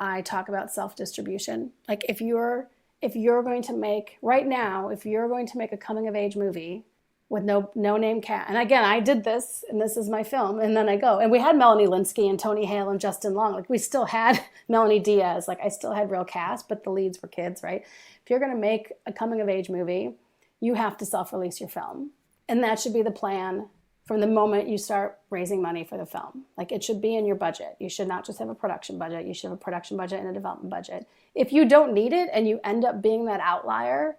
I talk about self-distribution. Like, if you're going to make, right now, if you're going to make a coming-of-age movie with no name cast, and again, I did this, and this is my film, and then I go. And we had Melanie Linsky and Tony Hale and Justin Long. Like, we still had Melanie Diaz. Like, I still had real cast, but the leads were kids, right? If you're going to make a coming-of-age movie, you have to self-release your film. And that should be the plan from the moment you start raising money for the film. Like, it should be in your budget. You should not just have a production budget. You should have a production budget and a development budget. If you don't need it and you end up being that outlier,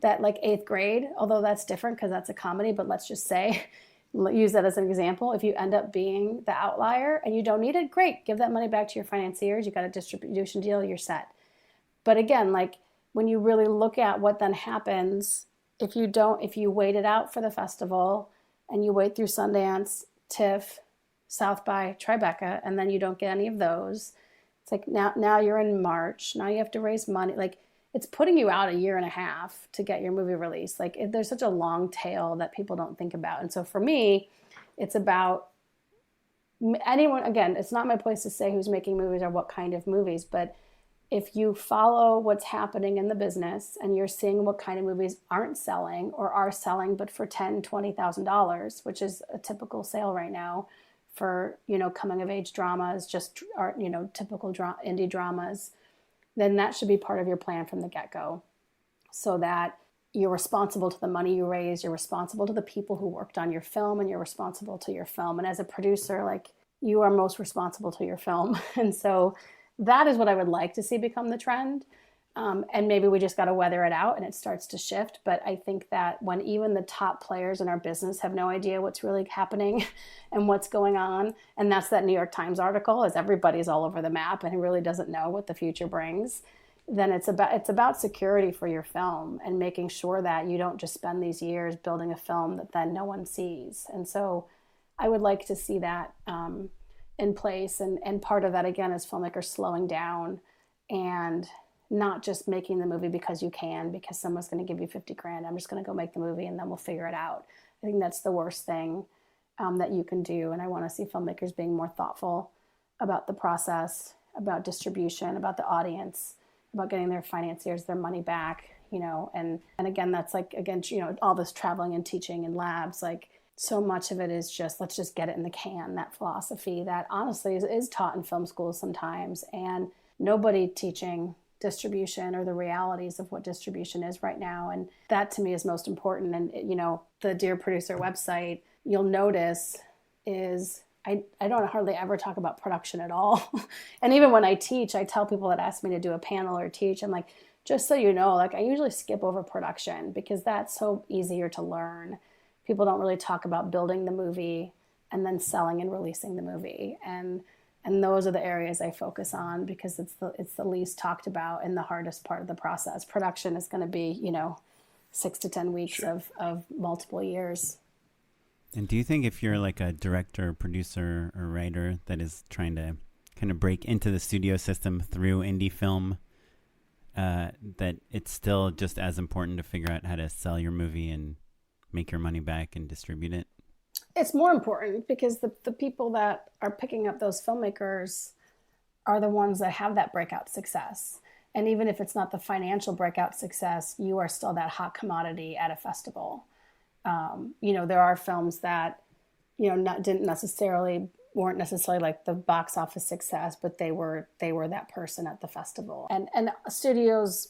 that like 8th grade, although that's different because that's a comedy, but let's just say, use that as an example. If you end up being the outlier and you don't need it, great. Give that money back to your financiers. You got a distribution deal, you're set. But again, like, when you really look at what then happens, if you wait it out for the festival, and you wait through Sundance, TIFF, South by, Tribeca, and then you don't get any of those. It's like, now you're in March. Now you have to raise money. Like, it's putting you out a year and a half to get your movie released. Like, there's such a long tail that people don't think about. And so for me, it's about anyone, again, it's not my place to say who's making movies or what kind of movies, but if you follow what's happening in the business and you're seeing what kind of movies aren't selling or are selling but for $10,000, $20,000, which is a typical sale right now for, coming of age dramas, typical indie dramas, then that should be part of your plan from the get-go, so that you're responsible to the money you raise, you're responsible to the people who worked on your film, and you're responsible to your film. And as a producer, like, you are most responsible to your film. And so that is what I would like to see become the trend. And maybe we just got to weather it out and it starts to shift. But I think that when even the top players in our business have no idea what's really happening and what's going on, and that's that New York Times article, as everybody's all over the map and who really doesn't know what the future brings, then it's about security for your film and making sure that you don't just spend these years building a film that then no one sees. And so I would like to see that in place, and part of that, again, is filmmakers slowing down and not just making the movie because someone's going to give you 50 grand. I'm just going to go make the movie and then we'll figure it out. I think that's the worst thing that you can do. And I want to see filmmakers being more thoughtful about the process, about distribution, about the audience, about getting their financiers their money back, and again, that's like, all this traveling and teaching in labs, like, so much of it is just, let's just get it in the can, that philosophy that honestly is taught in film schools sometimes, and nobody teaching distribution or the realities of what distribution is right now. And that to me is most important. And, the Dear Producer website, you'll notice, is I don't hardly ever talk about production at all. And even when I teach, I tell people that ask me to do a panel or teach, I'm like, just so you know, like I usually skip over production because that's so easier to learn. People don't really talk about building the movie and then selling and releasing the movie. And those are the areas I focus on because it's the least talked about and the hardest part of the process. Production is going to be, 6 to 10 weeks of multiple years.
And do you think if you're like a director, producer, or writer that is trying to kind of break into the studio system through indie film, that it's still just as important to figure out how to sell your movie and make your money back and distribute it?
It's more important because the people that are picking up those filmmakers are the ones that have that breakout success. And even if it's not the financial breakout success, you are still that hot commodity at a festival. There are films that, weren't necessarily like the box office success, but they were that person at the festival. And studios,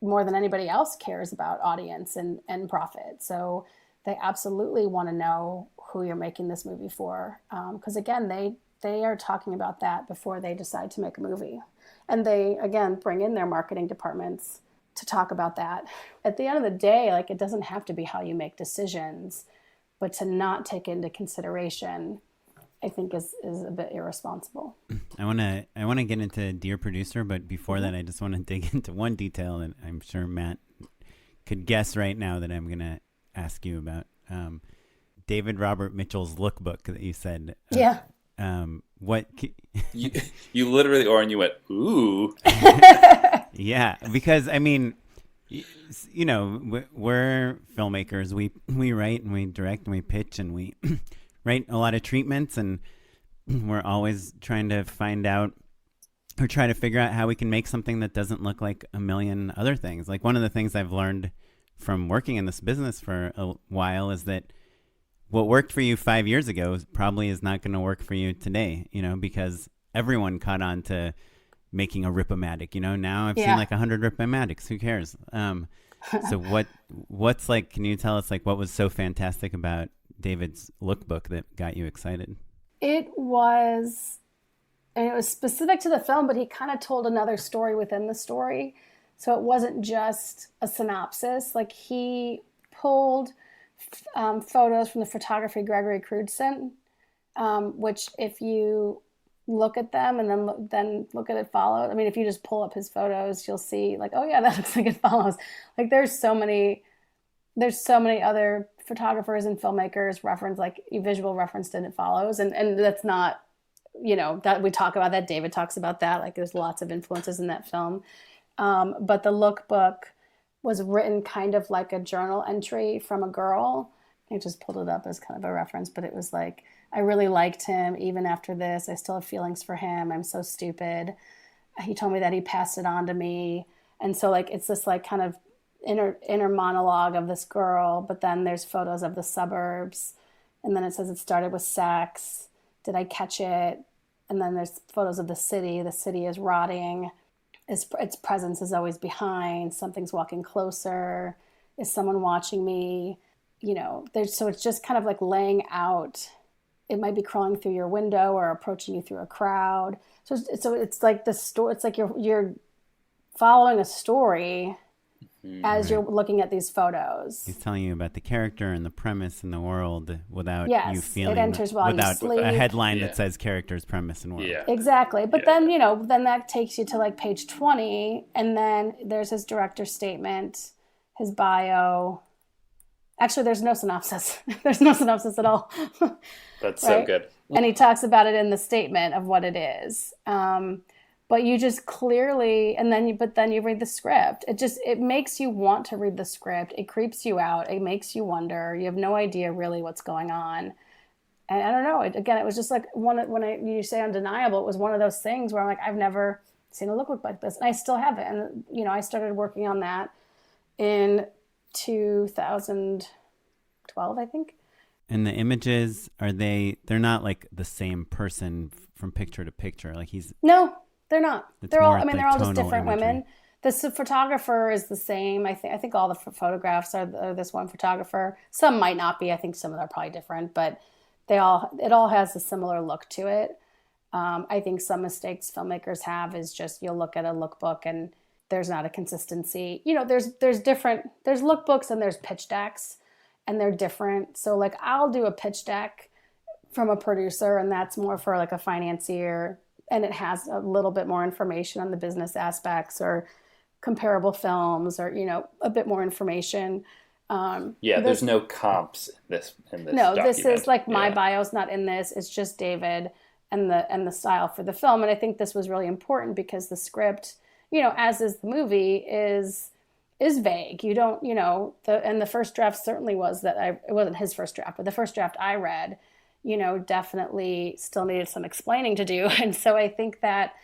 more than anybody else, cares about audience and profit. So they absolutely want to know who you're making this movie for. Because again, they are talking about that before they decide to make a movie. And they, again, bring in their marketing departments to talk about that. At the end of the day, like, it doesn't have to be how you make decisions, but to not take into consideration, I think is a bit irresponsible.
I want to get into Dear Producer, but before that, I just want to dig into one detail that I'm sure Matt could guess right now that I'm going to ask you about. David Robert Mitchell's lookbook that you said.
Yeah.
What
you literally, Oren, you went, ooh.
Yeah, because I mean, we're filmmakers. We write and we direct and we pitch and we write a lot of treatments, and we're always trying to find out or try to figure out how we can make something that doesn't look like a million other things. Like, one of the things I've learned from working in this business for a while is that what worked for you 5 years ago probably is not going to work for you today, because everyone caught on to making a Rip-O-Matic. Now I've seen like 100 Rip-O-Matics. Who cares? So what's like, can you tell us like what was so fantastic about David's lookbook that got you excited?
It was specific to the film, but he kind of told another story within the story. So it wasn't just a synopsis. Like, he pulled photos from the photography Gregory Crewdson, which if you look at them and then look at it followed. I mean, if you just pull up his photos, you'll see like, oh yeah, that looks like it follows. Like, there's so many other photographers and filmmakers reference, like visual referenced in It Follows. And that's not, that we talk about that. David talks about that. Like, there's lots of influences in that film. But the lookbook was written kind of like a journal entry from a girl. I just pulled it up as kind of a reference, but it was like, I really liked him. Even after this, I still have feelings for him. I'm so stupid. He told me that he passed it on to me. And so like, it's this like kind of inner monologue of this girl, but then there's photos of the suburbs. And then it says it started with sex. Did I catch it? And then there's photos of the city. The city is rotting. Its presence is always behind. Something's walking closer. Is someone watching me? So it's just kind of like laying out. It might be crawling through your window or approaching you through a crowd. So it's like the story. It's like you're following a story as you're looking at these photos.
He's telling you about the character and the premise and the world without you feeling
it enters while
without
you sleep.
a headline that says characters, premise, and world.
Yeah.
Exactly. But then that takes you to like page 20, and then there's his director's statement, his bio. Actually, there's no synopsis. There's no synopsis at all.
That's
right?
so good.
And he talks about it in the statement of what it is. But you just clearly, but then you read the script. It makes you want to read the script. It creeps you out. It makes you wonder. You have no idea really what's going on. And I don't know. It was just like you say undeniable. It was one of those things where I'm like, I've never seen a lookbook like this, and I still haven't. And I started working on that in 2012, I think.
And the images, they're not like the same person from picture to picture. Like
No. They're not. They're all. I mean,
like
they're all just different
tonal imagery.
women. The photographer is the same. I think all the photographs are this one photographer. Some might not be. I think some of them are probably different. But it all has a similar look to it. I think some mistakes filmmakers have is just you'll look at a lookbook and there's not a consistency. There's lookbooks and there's pitch decks, and they're different. So like I'll do a pitch deck from a producer, and that's more for like a financier, and it has a little bit more information on the business aspects or comparable films, or a bit more information.
There's no comps in this
no,
document.
This is like my bio's not in this. It's just David and the style for the film. And I think this was really important because the script, as is the movie, is vague. You don't, and the first draft certainly was it wasn't his first draft, but the first draft I read, definitely still needed some explaining to do. And so I think that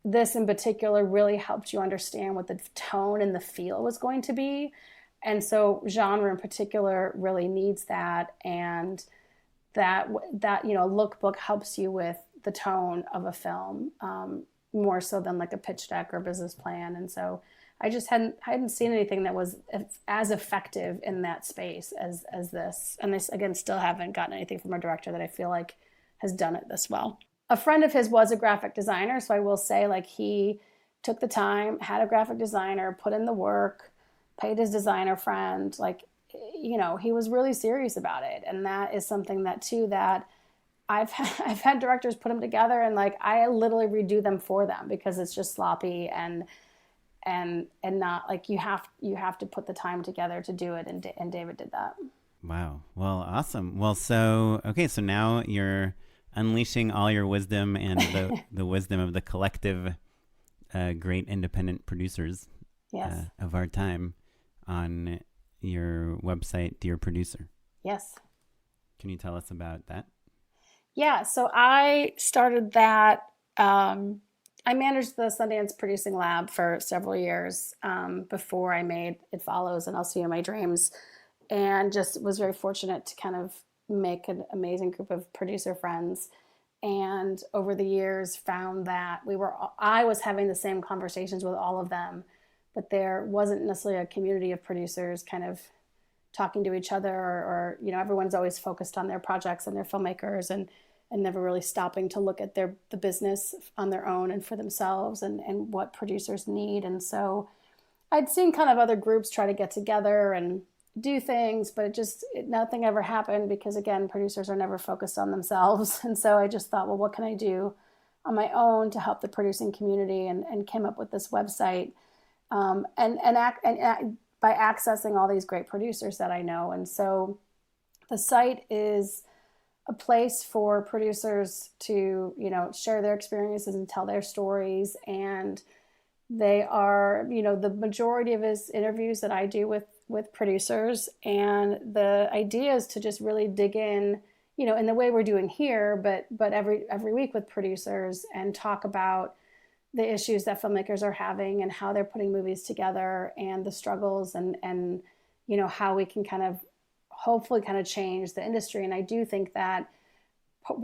this in particular really helped you understand what the tone and the feel was going to be. And so genre in particular really needs that. And that lookbook helps you with the tone of a film, more so than like a pitch deck or business plan. And so I hadn't seen anything that was as effective in that space as this. And I, again, still haven't gotten anything from a director that I feel like has done it this well. A friend of his was a graphic designer, so I will say like he took the time, had a graphic designer, put in the work, paid his designer friend, like, he was really serious about it. And that is something that too, that I've had directors put them together and like I literally redo them for them because it's just sloppy and not like you have to put the time together to do it. And David did that.
Wow. Well, awesome. Well, so now you're unleashing all your wisdom and the wisdom of the collective great independent producers of our time on your website, Dear Producer.
Yes.
Can you tell us about that?
Yeah, so I started that. I managed the Sundance Producing Lab for several years before I made It Follows and I'll See You in My Dreams, and just was very fortunate to kind of make an amazing group of producer friends. And over the years found that I was having the same conversations with all of them, but there wasn't necessarily a community of producers kind of talking to each other or everyone's always focused on their projects and their filmmakers and never really stopping to look at the business on their own and for themselves and what producers need. And so I'd seen kind of other groups try to get together and do things, but nothing ever happened because, again, producers are never focused on themselves. And so I just thought, well, what can I do on my own to help the producing community, and came up with this website and by accessing all these great producers that I know. And so the site is a place for producers to, share their experiences and tell their stories. And they are, the majority of his interviews that I do with producers. And the idea is to just really dig in, in the way we're doing here, but every week with producers and talk about the issues that filmmakers are having and how they're putting movies together and the struggles and how we can kind of hopefully kind of change the industry. And I do think that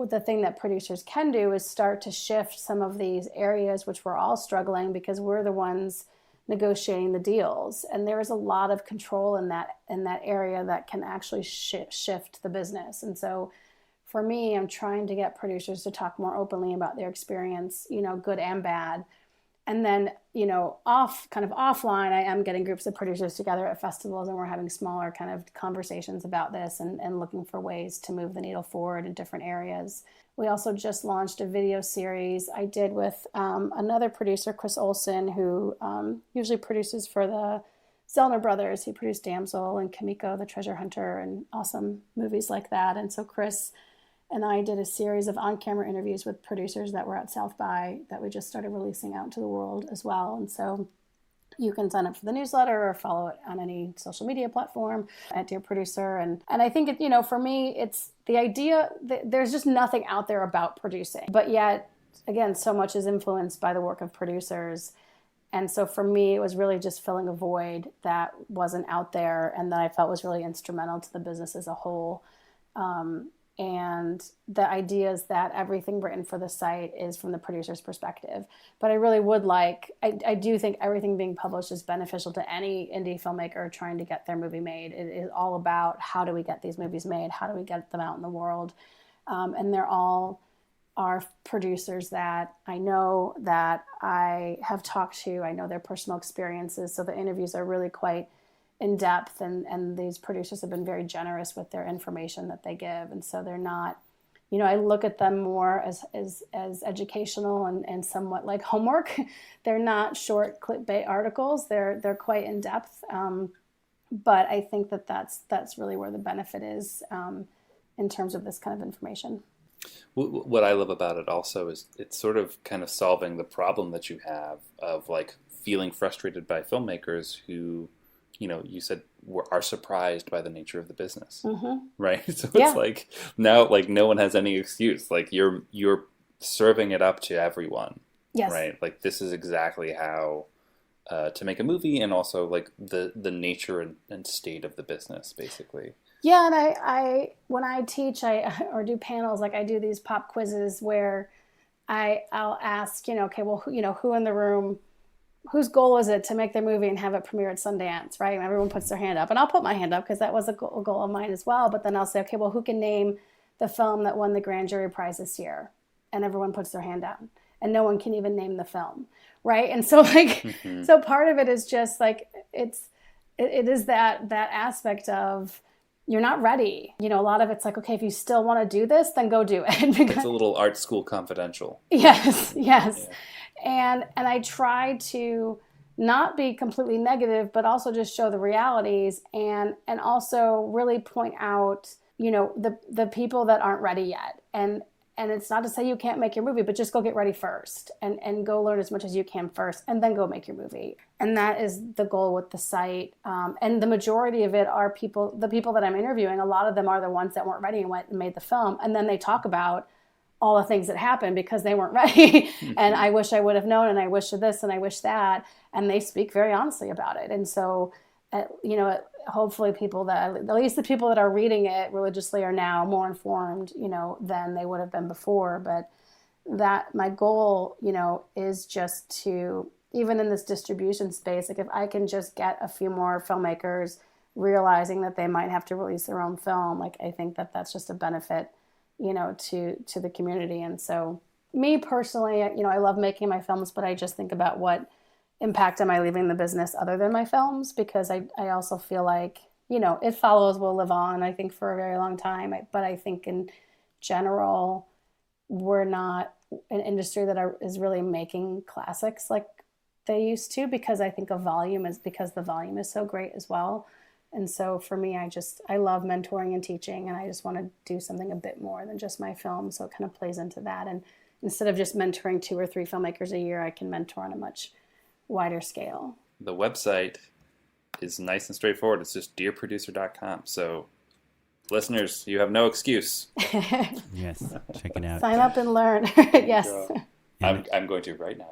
the thing that producers can do is start to shift some of these areas which we're all struggling because we're the ones negotiating the deals. And there is a lot of control in that area that can actually shift the business. And so for me, I'm trying to get producers to talk more openly about their experience, good and bad. And then, offline, I am getting groups of producers together at festivals, and we're having smaller kind of conversations about this and looking for ways to move the needle forward in different areas. We also just launched a video series I did with another producer, Chris Olsen, who usually produces for the Zellner brothers. He produced Damsel and Kimiko, the Treasure Hunter, and awesome movies like that. And so Chris and I did a series of on-camera interviews with producers that were at South by that we just started releasing out to the world as well. And so you can sign up for the newsletter or follow it on any social media platform at Dear Producer. And I think, for me, it's the idea that there's just nothing out there about producing. But yet, again, so much is influenced by the work of producers. And so for me, it was really just filling a void that wasn't out there and that I felt was really instrumental to the business as a whole. And the idea is that everything written for the site is from the producer's perspective. But I really would I do think everything being published is beneficial to any indie filmmaker trying to get their movie made. It is all about how do we get these movies made? How do we get them out in the world? And they're all are producers that I know, that I have talked to. I know their personal experiences. So the interviews are really quite in depth, and these producers have been very generous with their information that they give. And so they're not, I look at them more as educational and somewhat like homework. They're not short clickbait articles. They're quite in depth. But I think that's really where the benefit is in terms of this kind of information.
What I love about it also is it's sort of kind of solving the problem that you have of like feeling frustrated by filmmakers who, you said are surprised by the nature of the business, right? So it's like now, like no one has any excuse. Like you're serving it up to everyone, right? Like this is exactly how to make a movie, and also like the nature and state of the business, basically.
Yeah, and I when I teach or do panels, like I do these pop quizzes where I'll ask, okay, well, who in the room, whose goal is it to make their movie and have it premiere at Sundance, right? And everyone puts their hand up. And I'll put my hand up because that was a goal of mine as well. But then I'll say, okay, well, who can name the film that won the grand jury prize this year? And everyone puts their hand down. And no one can even name the film, right? And so so part of it is just like, it is that aspect of you're not ready. A lot of it's like, okay, if you still want to do this, then go do it.
It's a little art school confidential.
Yes.
Yeah.
And I try to not be completely negative, but also just show the realities and also really point out, the people that aren't ready yet. And it's not to say you can't make your movie, but just go get ready first and go learn as much as you can first and then go make your movie. And that is the goal with the site. And the majority of it are the people that I'm interviewing. A lot of them are the ones that weren't ready and went and made the film. And then they talk about all the things that happened because they weren't ready. And I wish I would have known, and I wish this and I wish that. And they speak very honestly about it. And so, hopefully people that, at least the people that are reading it religiously, are now more informed, than they would have been before. But that my goal, is just to, even in this distribution space, like if I can just get a few more filmmakers realizing that they might have to release their own film, like I think that that's just a benefit, to the community. And so me personally, I love making my films, but I just think about what impact am I leaving the business other than my films, because I also feel like, It Follows will live on, I think, for a very long time. But I think in general, we're not an industry that is really making classics like they used to, because I think the volume is so great as well. And so for me, I love mentoring and teaching, and I just want to do something a bit more than just my film. So it kind of plays into that. And instead of just mentoring 2 or 3 filmmakers a year, I can mentor on a much wider scale.
The website is nice and straightforward. It's just dearproducer.com. So listeners, you have no excuse.
Yes, check it out.
Sign up and learn. Yes.
I'm going to right now.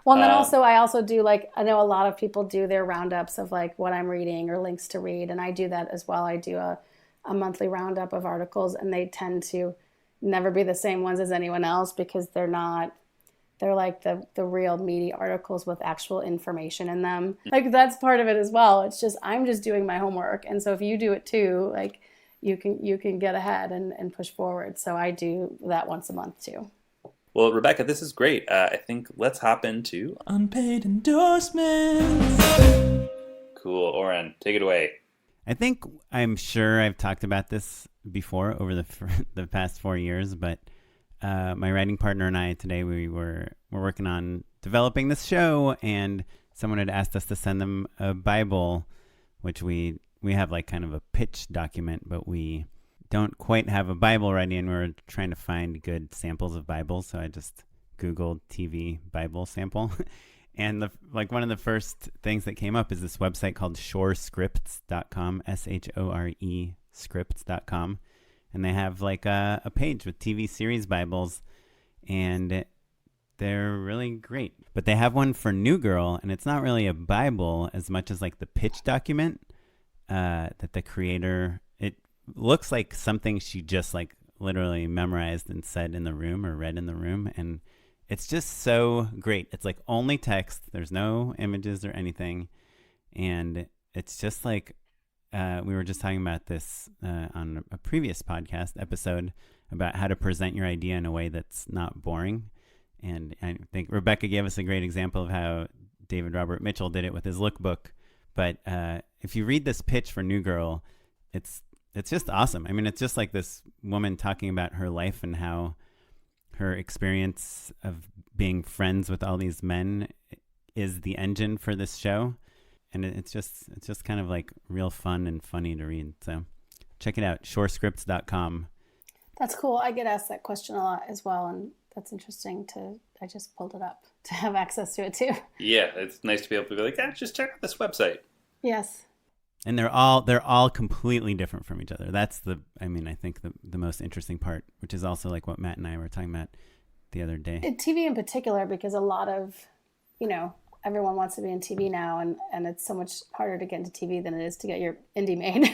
Well, and then I also do, like, I know a lot of people do their roundups of like what I'm reading or links to read. And I do that as well. I do a monthly roundup of articles, and they tend to never be the same ones as anyone else, because they're like the real meaty articles with actual information in them. Like that's part of it as well. It's just, I'm just doing my homework. And so if you do it too, like you can get ahead and push forward. So I do that once a month too.
Well, Rebecca, this is great. I think let's hop into unpaid endorsements. Cool. Oren, take it away.
I'm sure I've talked about this before over the past 4 years, but my writing partner and I today, we're working on developing this show, and someone had asked us to send them a Bible, which we have like kind of a pitch document, but we don't quite have a Bible ready, and we're trying to find good samples of Bibles. So I just Googled TV Bible sample. And one of the first things that came up is this website called shorescripts.com, SHORE scripts.com. And they have like a page with TV series Bibles, and they're really great. But they have one for New Girl, and it's not really a Bible as much as like the pitch document that the creator, it looks like something she just like literally memorized and said in the room or read in the room. And it's just so great. It's like only text. There's no images or anything. And it's just like, we were just talking about this on a previous podcast episode about how to present your idea in a way that's not boring. And I think Rebecca gave us a great example of how David Robert Mitchell did it with his lookbook. But if you read this pitch for New Girl, it's just awesome. I mean, it's just like this woman talking about her life and how her experience of being friends with all these men is the engine for this show. And it's just kind of like real fun and funny to read. So check it out, shorescripts.com.
That's cool. I get asked that question a lot as well, and that's interesting I just pulled it up to have access to it too.
Yeah, it's nice to be able to be like, just check out this website.
Yes.
And they're all completely different from each other. That's I think the most interesting part, which is also like what Matt and I were talking about the other day.
TV in particular, because a lot of, everyone wants to be in TV now, and it's so much harder to get into TV than it is to get your indie made.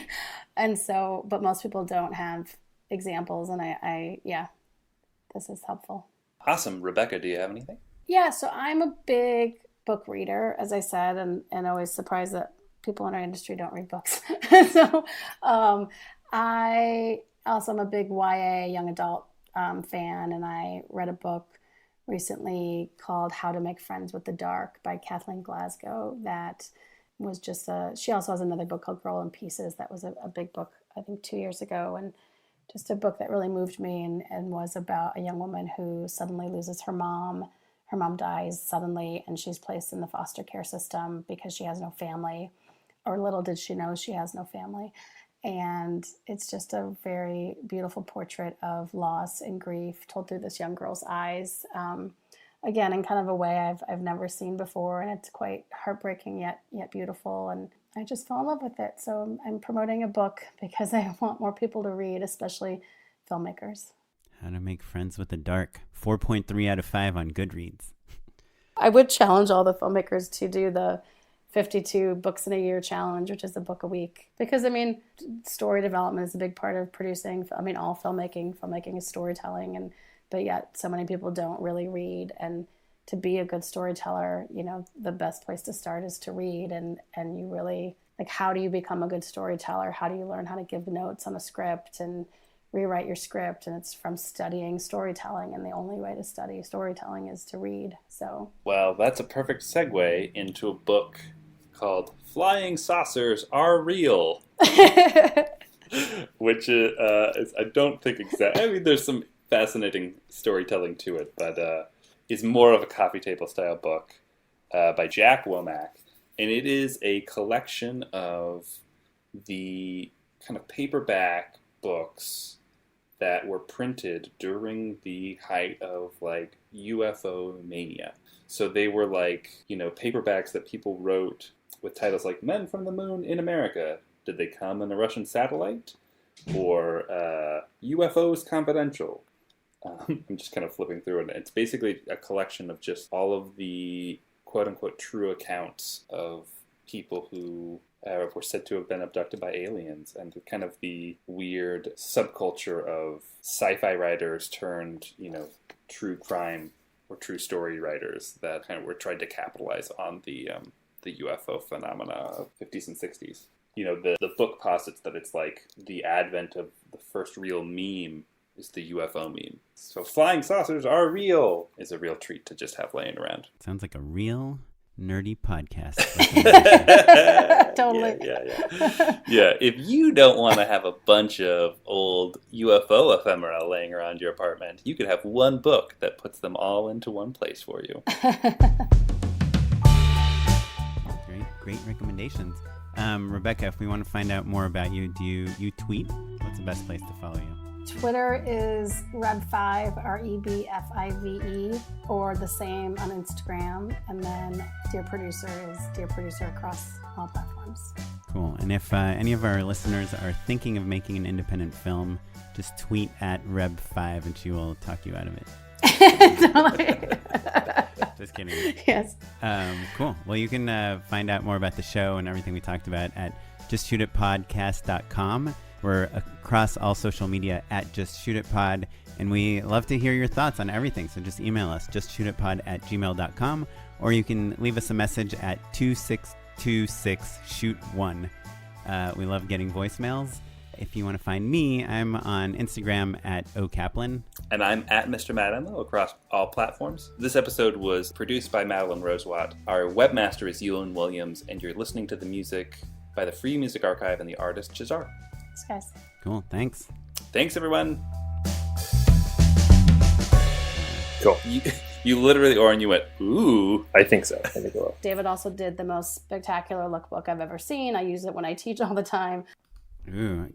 And so, but most people don't have examples, and this is helpful.
Awesome. Rebecca, do you have anything?
Yeah, so I'm a big book reader, as I said, and always surprised that people in our industry don't read books. So I also am a big YA young adult fan, and I read a book recently called How to Make Friends with the Dark by Kathleen Glasgow. That was just she also has another book called Girl in Pieces. That was a big book, I think 2 years ago, and just a book that really moved me and was about a young woman who suddenly loses her mom. Her mom dies suddenly, and she's placed in the foster care system because she has no family, or little did she know she has no family. And it's just a very beautiful portrait of loss and grief told through this young girl's eyes. Again, in kind of a way I've never seen before, and it's quite heartbreaking yet beautiful. And I just fell in love with it. So I'm promoting a book because I want more people to read, especially filmmakers.
How to Make Friends with the Dark. 4.3 out of 5 on Goodreads.
I would challenge all the filmmakers to do the 52 books in a year challenge, which is a book a week. Because, story development is a big part of producing. All filmmaking. Filmmaking is storytelling, but yet so many people don't really read. And to be a good storyteller, the best place to start is to read. And you really, how do you become a good storyteller? How do you learn how to give notes on a script and rewrite your script? And it's from studying storytelling, and the only way to study storytelling is to read. So,
well, that's a perfect segue into a book called Flying Saucers Are Real, which is, I don't think exactly, there's some fascinating storytelling to it, but is more of a coffee table style book by Jack Womack, and it is a collection of the kind of paperback books that were printed during the height of UFO mania. So they were paperbacks that people wrote with titles like Men from the Moon in America. Did they come in a Russian satellite? Or UFOs Confidential. I'm just kind of flipping through it. It's basically a collection of just all of the quote-unquote true accounts of people who were said to have been abducted by aliens, and kind of the weird subculture of sci-fi writers turned, true crime or true story writers that kind of were tried to capitalize on the UFO phenomena of 50s and 60s. The book posits that it's like the advent of the first real meme is the UFO meme. So Flying Saucers Are Real is a real treat to just have laying around.
Sounds like a real nerdy podcast.
Totally.
Yeah, if you don't want to have a bunch of old UFO ephemera laying around your apartment, you could have one book that puts them all into one place for you.
Great recommendations. Rebecca, if we want to find out more about you, do you tweet? What's the best place to follow you?
Twitter is Reb5, REBFIVE, or the same on Instagram. And then Dear Producer is Dear Producer across all platforms.
Cool. And if any of our listeners are thinking of making an independent film, just tweet at Reb5 and she will talk you out of it. Just kidding.
Yes.
Cool. Well, you can find out more about the show and everything we talked about at justshootitpodcast.com. We're across all social media at Just Shoot It Pod, and we love to hear your thoughts on everything. So just email us, justshootitpod@gmail.com, or you can leave us a message at 2626-SHOOT1. We love getting voicemails. If you want to find me, I'm on Instagram at okaplan.
And I'm at Mr. Madenlow across all platforms. This episode was produced by Madeline Rosewatt. Our webmaster is Ewan Williams, and you're listening to the music by the Free Music Archive and the artist Jahzzar.
Thanks, guys.
Cool, thanks.
Thanks, everyone.
Cool.
You literally, Oren, you went, ooh.
I think so. I think it will.
David also did the most spectacular lookbook I've ever seen. I use it when I teach all the time.
Ooh,